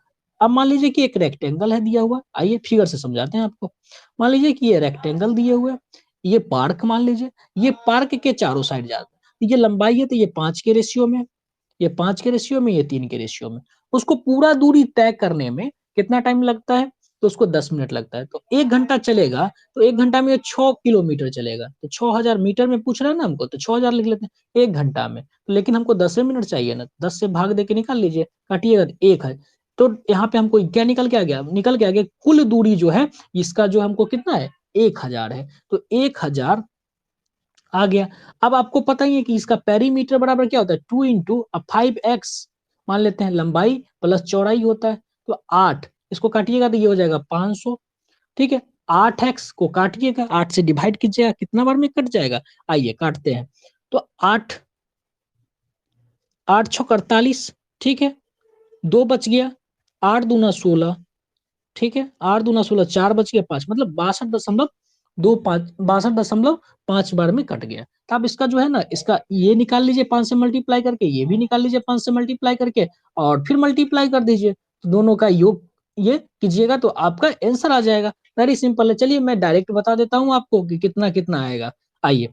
अब मान लीजिए कि एक रेक्टेंगल है दिया हुआ, आइए फिगर से समझाते हैं आपको। मान लीजिए कि ये रेक्टेंगल दिए हुए, ये पार्क मान लीजिए, ये पार्क के चारों साइड जाता है, ये लंबाई है तो ये 5 के रेशियो में, ये 5 के रेशियो में, ये 3 के रेशियो में। उसको पूरा दूरी तय करने में कितना टाइम लगता है, तो उसको 10 मिनट लगता है। तो 1 घंटा चलेगा तो 1 घंटा में 6 किलोमीटर चलेगा, तो 6,000 मीटर में पूछ रहा है ना हमको, तो 6,000 लिख लेते हैं 1 घंटा में। तो लेकिन हमको 10 मिनट चाहिए ना, 10 से भाग दे के निकाल लीजिए, काटिएगा तो 1 है। तो यहाँ पे हमको क्या निकल के आ गया, निकल के आ गया कुल दूरी जो है इसका, जो हमको कितना है 1,000 है, तो 1,000 आ गया। अब आपको पता ही है कि इसका पेरीमीटर बराबर क्या होता है, 2 × 5x मान लेते हैं, लंबाई प्लस चौड़ाई होता है, तो 8, इसको काटिएगा तो ये हो जाएगा 500। ठीक है, 8x को काटिएगा, 8 से डिवाइड कीजिएगा, कितना बार में कट जाएगा, आइए काटते हैं। तो 8, 8 छक 48, ठीक है, 2 बच गया, 8 दूना 16, ठीक है, 8 दूना 16, 4 बच गया, 5, मतलब 62.25 बार में कट गया। तो आप इसका जो है ना, इसका ये निकाल लीजिए 5 से मल्टीप्लाई करके, ये भी निकाल लीजिए 5 से मल्टीप्लाई करके, और फिर मल्टीप्लाई कर दीजिए, तो दोनों का योग ये कीजिएगा तो आपका आंसर आ जाएगा। वेरी सिंपल है। चलिए मैं डायरेक्ट बता देता हूँ आपको कि कितना कितना आएगा, आइए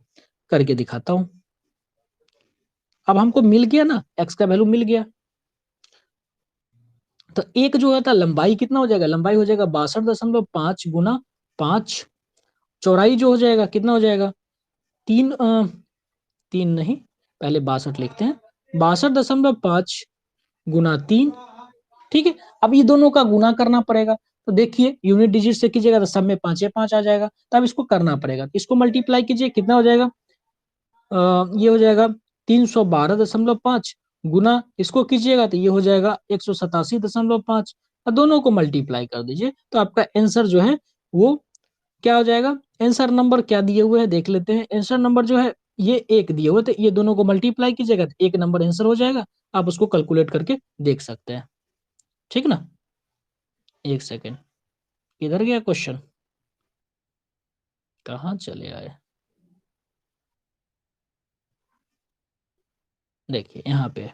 करके दिखाता हूँ। अब हमको मिल गया ना, एक्स का वैल्यू मिल गया, तो एक जो है था लंबाई कितना हो जाएगा, लंबाई हो जाएगा 62.5 गुना 5, चौड़ाई जो हो जाएगा कितना हो जाएगा, 3, 3 नहीं, पहले 62 लिखते हैं, 62.5 गुना 3, ठीक है। अब ये दोनों का गुना करना पड़ेगा, तो देखिए यूनिट डिजिट से कीजिएगा तो सब में 5 5 आ जाएगा, तो अब इसको करना पड़ेगा, इसको मल्टीप्लाई कीजिए, कितना हो जाएगा, ये हो जाएगा 312.5 गुना, इसको कीजिएगा तो ये हो जाएगा 187.5, दोनों को मल्टीप्लाई कर दीजिए, तो आपका आंसर जो है वो क्या हो जाएगा। आंसर नंबर क्या दिए हुए हैं देख लेते हैं, आंसर नंबर जो है ये 1 दिए हुए, तो ये दोनों को मल्टीप्लाई कीजिएगा तो 1 नंबर आंसर हो जाएगा। आप उसको कैलकुलेट करके देख सकते हैं, ठीक ना। एक सेकेंड, किधर गया क्वेश्चन, कहाँ चले आए, देखिए यहाँ पे,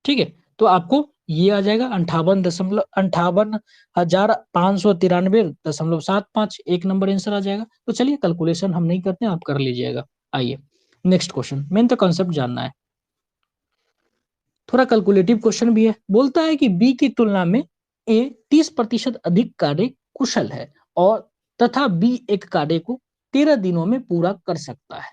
ठीक है। तो आपको ये आ जाएगा 58,58,593.75, 1 नंबर आंसर आ जाएगा। तो चलिए कैलकुलेशन हम नहीं करते हैं, आप कर लीजिएगा। आइए नेक्स्ट क्वेश्चन, मेन तो कंसेप्ट जानना है, थोड़ा कैलकुलेटिव क्वेश्चन भी है। बोलता है कि बी की तुलना में ए 30% अधिक कार्य कुशल है, और तथा बी एक कार्य को 13 दिनों में पूरा कर सकता है,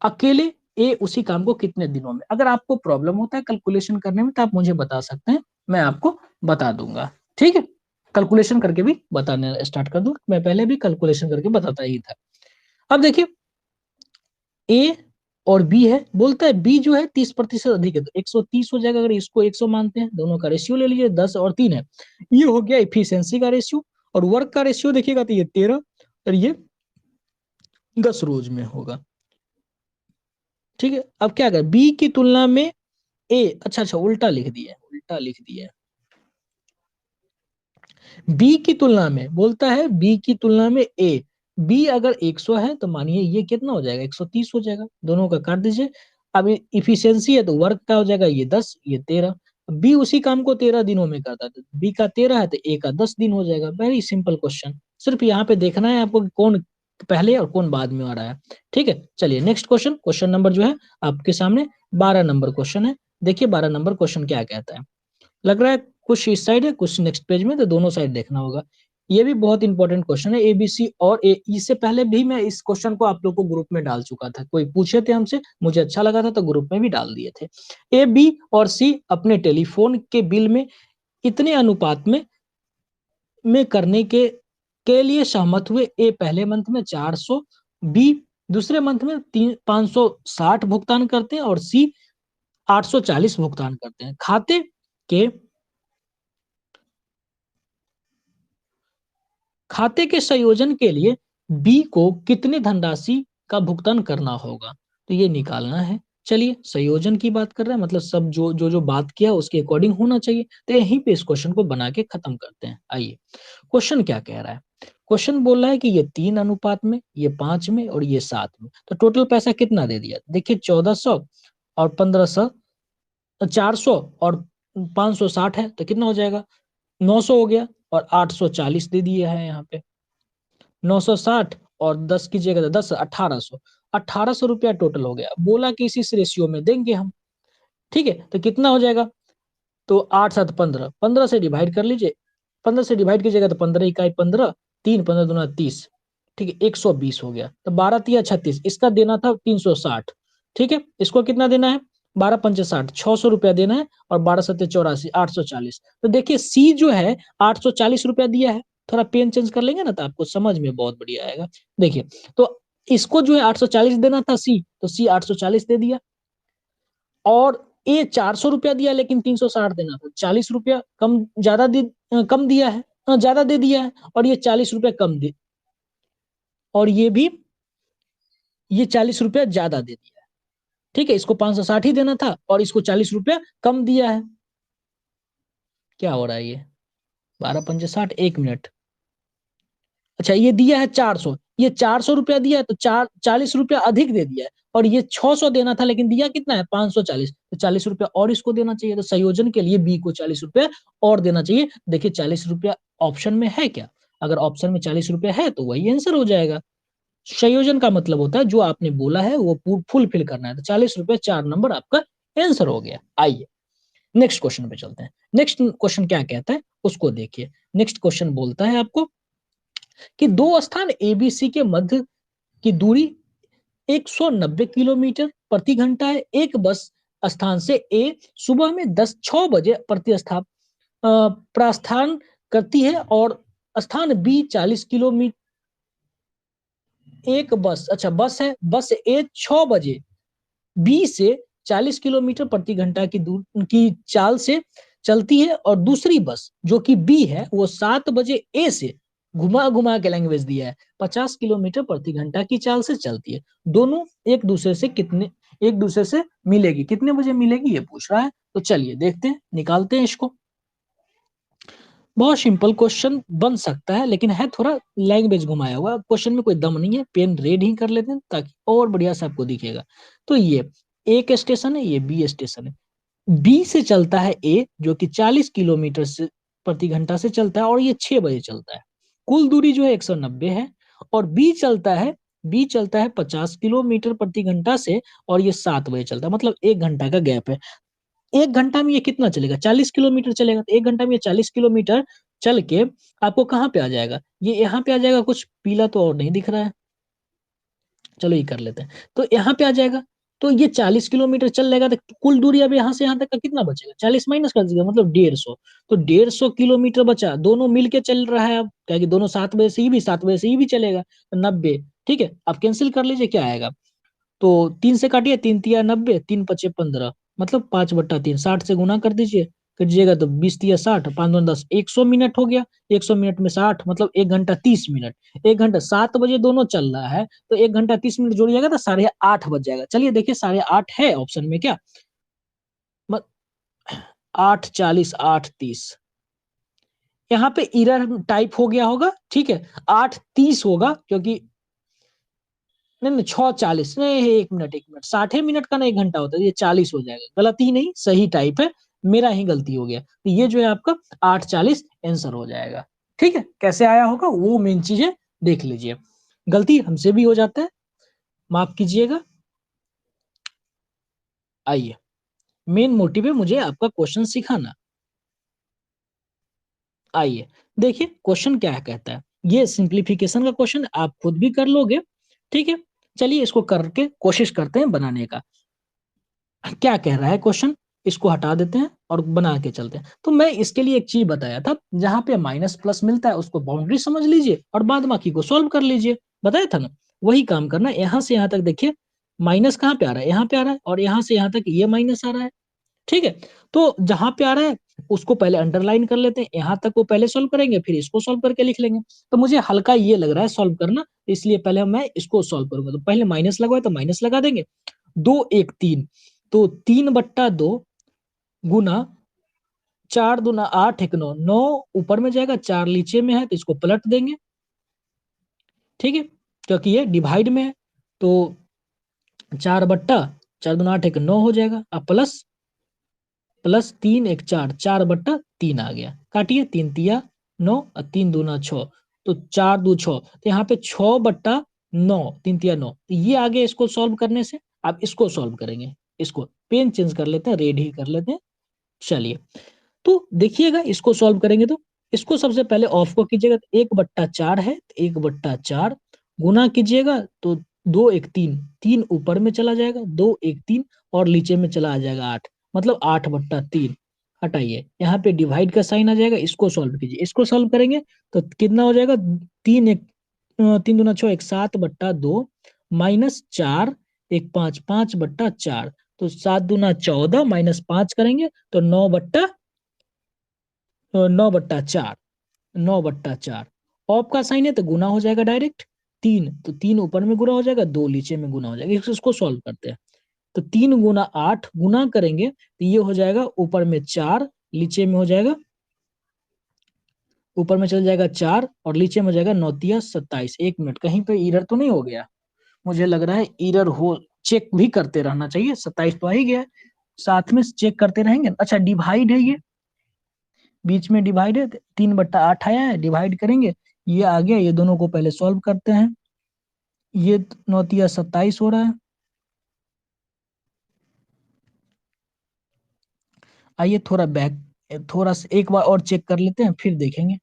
अकेले ए उसी काम को कितने दिनों में। अगर आपको प्रॉब्लम होता है कैलकुलेशन करने में तो आप मुझे बता सकते हैं, मैं आपको बता दूंगा, ठीक है। कैलकुलेशन करके भी बताने स्टार्ट कर दूं, मैं पहले भी कैलकुलेशन करके बताता ही था। अब देखिए ए और बी है, बोलता है बी जो है 30% अधिक है, तो 130 हो जाएगा, अगर इसको 100 मानते हैं, दोनों का रेशियो ले लीजिए, 10 और 3 है, ये हो गया इफिशियंसी का रेशियो। और वर्क का रेशियो देखिएगा तो ये 13 और ये 10 रोज में होगा, ठीक है। अब क्या कर, बी की तुलना में ए, अच्छा अच्छा उल्टा लिख दिया, उल्टा लिख दिया, बी की तुलना में, बोलता है बी की तुलना में ए, बी अगर 100 है तो मानिए ये कितना हो जाएगा, 130 हो जाएगा, दोनों का काट दीजिए। अब इफिशियंसी है तो वर्क का हो जाएगा ये 10, ये 13, बी उसी काम को 13 दिनों में करता है, बी का 13 है तो ए का 10 दिन हो जाएगा। वेरी सिंपल क्वेश्चन, सिर्फ यहाँ पे देखना है आपको कि कौन पहले और कौन बाद में आ रहा है, ठीक है। चलिए नेक्स्ट क्वेश्चन, क्वेश्चन नंबर जो है आपके सामने 12 नंबर क्वेश्चन है। देखिए 12 नंबर क्वेश्चन क्या कहता है, लग रहा है कुछ इस साइड है कुछ नेक्स्ट पेज में, तो दोनों साइड देखना होगा। ये भी बहुत इंपॉर्टेंट क्वेश्चन है, एबीसी और ए, इससे पहले भी मैं इस क्वेश्चन को आप लोग को ग्रुप में डाल चुका था, कोई पूछे थे हमसे, मुझे अच्छा लगा था तो ग्रुप में भी डाल दिए थे। ए, बी और सी अपने टेलीफोन के बिल में इतने अनुपात में करने के लिए सहमत हुए। ए पहले मंथ में 400, बी दूसरे मंथ में 560 भुगतान करते हैं, और सी 840 भुगतान करते हैं। के खाते के संयोजन के लिए बी को कितने धनराशि का भुगतान करना होगा, तो ये निकालना है। चलिए संयोजन की बात कर रहे हैं, मतलब सब जो बात किया उसके अकॉर्डिंग होना चाहिए, तो यहीं पे इस क्वेश्चन को बना के खत्म करते हैं। आइए क्वेश्चन क्या कह रहा है, क्वेश्चन बोल रहा है कि ये 3 अनुपात में, ये 5 में और ये 7 में, तो टोटल पैसा कितना दे दिया, देखिए 1400 और 1500, 400 और 560 है, तो कितना हो जाएगा 900 हो गया, और 840 दे दिया है यहाँ पे, 960 और 10 कीजिएगा तो 10, 1800 रुपया टोटल हो गया। बोला कि इसी रेशियो में देंगे हम, ठीक है। तो कितना हो जाएगा, तो 8 7 15, 15 से डिवाइड कर लीजिए, 15 से डिवाइड कीजिएगा तो 15 इकाई 15, 3 15 दूना 30, ठीक है, 120 हो गया। तो 12 तिया 36, इसका देना था 360, ठीक है। इसको कितना देना है, 12 पंचे 60, 600 रुपया देना है, और 12 सत्ते 84, 840। तो देखिए सी जो है 840 रुपया दिया है। थोड़ा पेन चेंज कर लेंगे ना तो आपको समझ में बहुत बढ़िया आएगा। देखिए तो इसको जो है 840 देना था सी, तो सी 840 दे दिया, और ये 400 रुपया दिया लेकिन 360 देना था, 40 रुपया कम ज्यादा कम दिया है, ज्यादा दे दिया है, और ये 40 रुपया कम दे, और ये भी ये 40 रुपया ज्यादा दे दिया है, ठीक है। इसको 560 ही देना था और इसको 40 रुपया कम दिया है। क्या हो रहा है ये, 12 पंजे 60, 1 मिनट। अच्छा ये दिया है 400, ये 400 रुपया दिया है तो 40 रुपया अधिक दे दिया है, और ये 600 देना था लेकिन दिया कितना है 540, तो 40 रुपया और इसको देना चाहिए। तो संयोजन के लिए बी को 40 रुपया और देना चाहिए। देखिए 40 रुपया ऑप्शन में है क्या, अगर ऑप्शन में 40 रुपया है तो वही आंसर हो जाएगा। संयोजन का मतलब होता है जो आपने बोला है वो फुलफिल करना है। तो 40 रुपया 4 नंबर आपका आंसर हो गया। आइए नेक्स्ट क्वेश्चन पे चलते हैं। नेक्स्ट क्वेश्चन क्या कहता है उसको देखिए। नेक्स्ट क्वेश्चन बोलता है आपको कि दो स्थान एबीसी के मध्य की दूरी 190 किलोमीटर प्रति घंटा है। एक बस स्थान से ए सुबह में 6 बजे प्रस्थान करती है, और स्थान बी 40 किलोमीटर, एक बस, अच्छा बस है, बस ए 6 बजे बी से 40 किलोमीटर प्रति घंटा की चाल से चलती है, और दूसरी बस जो कि बी है वो 7 बजे ए से, घुमा घुमा के लैंग्वेज दिया है, 50 किलोमीटर प्रति घंटा की चाल से चलती है। दोनों एक दूसरे से मिलेगी, कितने बजे मिलेगी ये पूछ रहा है। तो चलिए देखते हैं, निकालते हैं इसको। बहुत सिंपल क्वेश्चन बन सकता है लेकिन है थोड़ा लैंग्वेज घुमाया हुआ, क्वेश्चन में कोई दम नहीं है। पेन रेड ही कर लेते हैं ताकि और बढ़िया से आपको दिखेगा। तो ये एक स्टेशन है, ये बी स्टेशन है। बी से चलता है ए जो कि 40 किलोमीटर से प्रति घंटा से चलता है, और ये 6 बजे चलता है। कुल दूरी जो है 190 है, और बी चलता है 50 किलोमीटर प्रति घंटा से, और ये 7 बजे चलता है, मतलब 1 घंटा का गैप है। 1 घंटा में ये कितना चलेगा, 40 किलोमीटर चलेगा। तो 1 घंटा में ये 40 किलोमीटर चल के आपको कहाँ पे आ जाएगा, ये यहाँ पे आ जाएगा। कुछ पीला तो और नहीं दिख रहा है, चलो ये कर लेते हैं। तो यहाँ पे आ जाएगा, तो ये 40 किलोमीटर चल जाएगा। तो कुल दूरी अब यहाँ से यहाँ तक का कितना बचेगा, 40 माइनस कर दीजिएगा, मतलब 150। तो 150 किलोमीटर बचा, दोनों मिलके चल रहा है अब, क्या कि दोनों 7 बजे से ही भी 7 बजे से ही भी चलेगा, तो 90, ठीक है। अब कैंसिल कर लीजिए, क्या आएगा, तो 3 से काटिए, 3 तिया 90, 3 पचे 15, मतलब 5/3, 60 से गुना कर दीजिए, करिएगा तो 20 तिया 60, 5 दूनी 10, 100 मिनट हो गया। 100 मिनट में 60 मतलब 1 घंटा 30 मिनट। 1 घंटा 7 बजे दोनों चल रहा है, तो 1 घंटा 30 मिनट जोड़िएगा तो 8:30 बज जाएगा। चलिए देखिए 8:30 है ऑप्शन में क्या, 8:40, 8:30, यहाँ पे इरर टाइप हो गया होगा, ठीक है। 8:30 होगा क्योंकि नहीं नहीं 6:40 नहीं, 1 मिनट 60 मिनट का ना 1 घंटा होता है, ये 40 हो जाएगा। गलती नहीं, सही टाइप है, मेरा ही गलती हो गया। तो ये जो है आपका 8:40 आंसर हो जाएगा, ठीक है। कैसे आया होगा वो मेन चीजें देख लीजिए, गलती हमसे भी हो जाता है, माफ कीजिएगा। आइए, मेन मोटिव है मुझे आपका क्वेश्चन सिखाना। आइए देखिए क्वेश्चन क्या कहता है, ये सिंप्लीफिकेशन का क्वेश्चन, आप खुद भी कर लोगे, ठीक है। चलिए इसको करके कोशिश करते हैं बनाने का। क्या कह रहा है क्वेश्चन, इसको हटा देते हैं और बना के चलते हैं। तो मैं इसके लिए एक चीज बताया था, जहां पे माइनस प्लस मिलता है उसको बाउंड्री समझ लीजिए और बाद बाकी को सॉल्व कर लीजिए, बताया था ना। वही काम करना, यहाँ से यहाँ तक देखिए माइनस कहाँ पे आ रहा है, यहाँ पे आ रहा है, और यहाँ से यहाँ तक ये माइनस आ रहा है, ठीक है। तो जहां पे आ रहा है उसको पहले अंडरलाइन कर लेते हैं, यहाँ तक वो पहले सॉल्व करेंगे फिर इसको सॉल्व करके लिख लेंगे। तो मुझे हल्का ये लग रहा है सॉल्व करना, इसलिए पहले मैं इसको सॉल्व करूंगा। तो पहले माइनस लगवाए तो माइनस लगा देंगे, 2 1 3, तो 3/2 गुना 4 दूना 8 1 9, 9 ऊपर में जाएगा, 4 नीचे में है तो इसको पलट देंगे, ठीक है, क्योंकि ये डिवाइड में है। तो 4 दूना 8 1 9 हो जाएगा, अब प्लस प्लस 3 1 4, 4/3 आ गया। काटिए, 3 तिया 9 और 3 दूना 6, तो 4 2 6, तो यहाँ पे 6 9, 3 × 9, ये आ गया। इसको सॉल्व करने से आप इसको सॉल्व करेंगे। इसको पेन चेंज कर लेते हैं, रेड ही कर लेते हैं। चलिए, तो देखिएगा इसको सॉल्व करेंगे तो इसको सबसे पहले ऑफ को कीजिएगा, तो 1/4 है, 1/4 गुना कीजिएगा तो 2 × 1 = 3, 3 ऊपर में चला जाएगा, 2 × 1 = 3 और नीचे में चला आ जाएगा 8, मतलब 8/3। हटाइए, यहाँ पे डिवाइड का साइन आ जाएगा, इसको सॉल्व कीजिए। इसको सॉल्व करेंगे तो कितना हो जाएगा, 3 दूना 6, 7/2 -4, 1 5, 5/4, तो 7 दूना 14 -5 करेंगे तो 9/4, 9/4। ऑफ का साइन है तो गुना हो जाएगा डायरेक्ट, 3 तो 3 ऊपर में गुना हो जाएगा, 2 नीचे में गुना हो जाएगा। इसको सॉल्व करते हैं, तो 3 × 8 गुना करेंगे तो ये हो जाएगा ऊपर में 4, नीचे में हो जाएगा, ऊपर में चल जाएगा 4 और नीचे में हो जाएगा 9×3 = 27। 1 मिनट, कहीं पे एरर तो नहीं हो गया? मुझे लग रहा है एरर हो, चेक भी करते रहना चाहिए। 27 तो आ ही गया, साथ में चेक करते रहेंगे। अच्छा, डिवाइड है, ये बीच में डिवाइड है, 3/8 आया है, डिवाइड करेंगे, ये आ गया। ये दोनों को पहले सॉल्व करते हैं, ये 9×3 = 27 हो रहा है। आइए थोड़ा बैक, थोड़ा सा एक बार और चेक कर लेते हैं, फिर देखेंगे,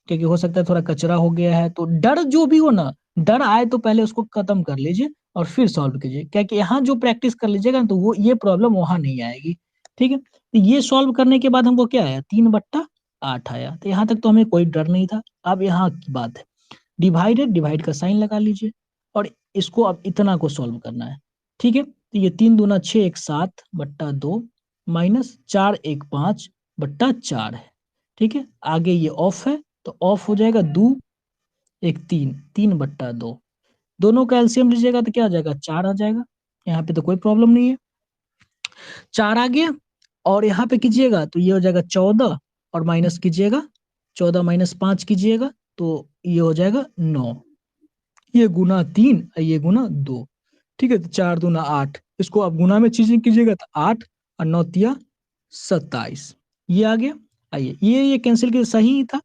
क्योंकि हो सकता है थोड़ा कचरा हो गया है। तो डर जो भी हो ना, डर आए तो पहले उसको खत्म कर लीजिए और फिर सॉल्व कीजिए, क्या कि यहाँ जो प्रैक्टिस कर लीजिएगा ना, तो वो ये प्रॉब्लम वहां नहीं आएगी। ठीक है, तो ये सॉल्व करने के बाद हमको क्या आया, 3/8 आया, तो यहाँ तक तो हमें कोई डर नहीं था। अब यहाँ की बात है, डिवाइडेड, डिवाइड का साइन लगा लीजिए और इसको अब इतना को सॉल्व करना है। ठीक है, तो ये 3 दूना 6, 1 7/2 -4, 1 5/4 है। ठीक है, आगे ये ऑफ है तो ऑफ हो जाएगा, 2 1 3, 3/2। दोनों का एलसीएम लीजिएगा तो क्या आ जाएगा, 4 आ जाएगा। यहाँ पे तो कोई प्रॉब्लम नहीं है, 4 आ गया। और यहाँ पे कीजिएगा तो ये हो जाएगा 14 और माइनस कीजिएगा, 14 -5 कीजिएगा तो ये हो जाएगा 9, ये गुना 3 और ये गुना 2। ठीक है, तो 4 दूना 8, इसको आप गुना में चीजें कीजिएगा तो 8 और 9×3 = 27, ये आ गया। आइए, ये कैंसिल किया, सही ही था,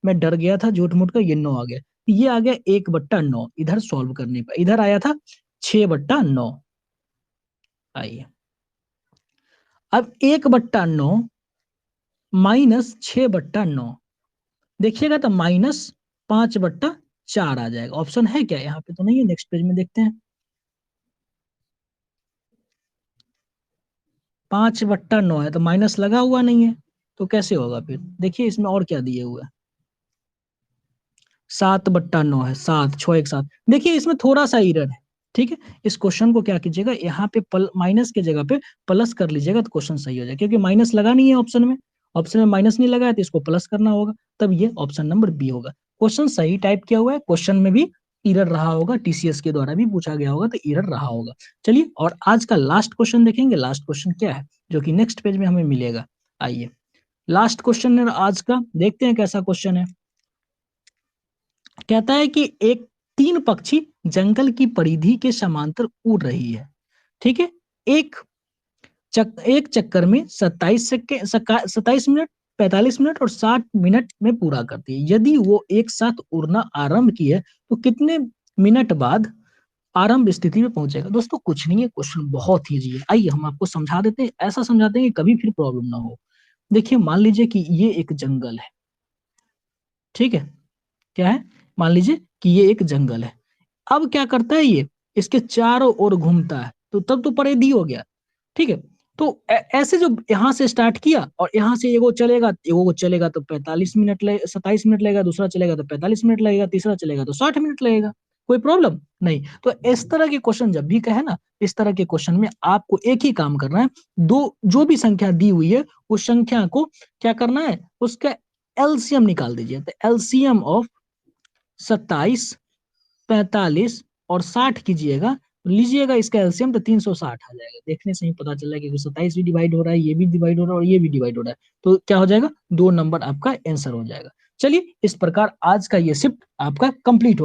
मैं डर गया था झूठ मूठ का, ये 9 आ गया। ये आ गया 1/9, इधर सॉल्व करने पर इधर आया था 6/9। आइए, अब 1/9 -6/9, देखिएगा तो -5/4 आ जाएगा। ऑप्शन है क्या यहाँ पे? तो नहीं है, नेक्स्ट पेज में देखते हैं। 5/9 है तो माइनस लगा हुआ नहीं है, तो कैसे होगा फिर? देखिए इसमें और क्या दिए हुए हैं, 7/9 है, 7 6 1 7। देखिए इसमें थोड़ा सा एरर है। ठीक है, इस क्वेश्चन को क्या कीजिएगा, यहाँ पे माइनस के जगह पे प्लस कर लीजिएगा तो क्वेश्चन सही हो जाएगा, क्योंकि माइनस लगा नहीं है ऑप्शन में, ऑप्शन में माइनस नहीं लगा है तो इसको प्लस करना होगा, तब ये ऑप्शन नंबर बी होगा। क्वेश्चन सही टाइप किया हुआ है, क्वेश्चन में भी एरर रहा होगा, टीसीएस के द्वारा भी पूछा गया होगा तो एरर रहा होगा। चलिए, और आज का लास्ट क्वेश्चन देखेंगे। लास्ट क्वेश्चन क्या है जो कि नेक्स्ट पेज में हमें मिलेगा। आइए, लास्ट क्वेश्चन है आज का, देखते हैं कैसा क्वेश्चन है। कहता है कि एक 3 पक्षी जंगल की परिधि के समांतर उड़ रही है। ठीक है, एक एक चक्कर में 27 मिनट, 45 मिनट और 60 मिनट में पूरा करती है। यदि वो एक साथ उड़ना आरंभ की है तो कितने मिनट बाद आरंभ स्थिति में पहुंचेगा? दोस्तों कुछ नहीं है, क्वेश्चन बहुत ईजी है। आइए हम आपको समझा देते हैं, ऐसा समझाते हैं कि कभी फिर प्रॉब्लम ना हो। देखिए, मान लीजिए कि ये एक जंगल है। ठीक है, क्या है, मान लीजिए कि ये एक जंगल है। अब क्या करता है, ये इसके चारों ओर घूमता है, तो तब तो परिधि हो गया। ठीक है, तो ऐसे जो यहाँ से स्टार्ट किया और यहाँ से एगो चलेगा तो 45 मिनट ले 27 मिनट लगेगा, दूसरा चलेगा तो 45 मिनट लगेगा, तीसरा चलेगा तो 60 मिनट लगेगा। कोई प्रॉब्लम नहीं। तो इस तरह के क्वेश्चन जब भी कहे ना, इस तरह के क्वेश्चन में आपको एक ही काम करना है, दो जो भी संख्या दी हुई है उस संख्या को क्या करना है, उसका एलसीएम निकाल दीजिए। तो एलसीएम ऑफ 27, 45 और 60 कीजिएगा, लीजिएगा इसका एलसीएम, तो 360 आ जाएगा। देखने से ही पता चल रहा है कि 27 भी डिवाइड हो रहा है, ये भी डिवाइड हो रहा है और ये भी डिवाइड हो रहा है, तो क्या हो जाएगा, 2 नंबर आपका आंसर हो जाएगा। चलिए, इस प्रकार आज का ये शिफ्ट आपका कंप्लीट हो गया।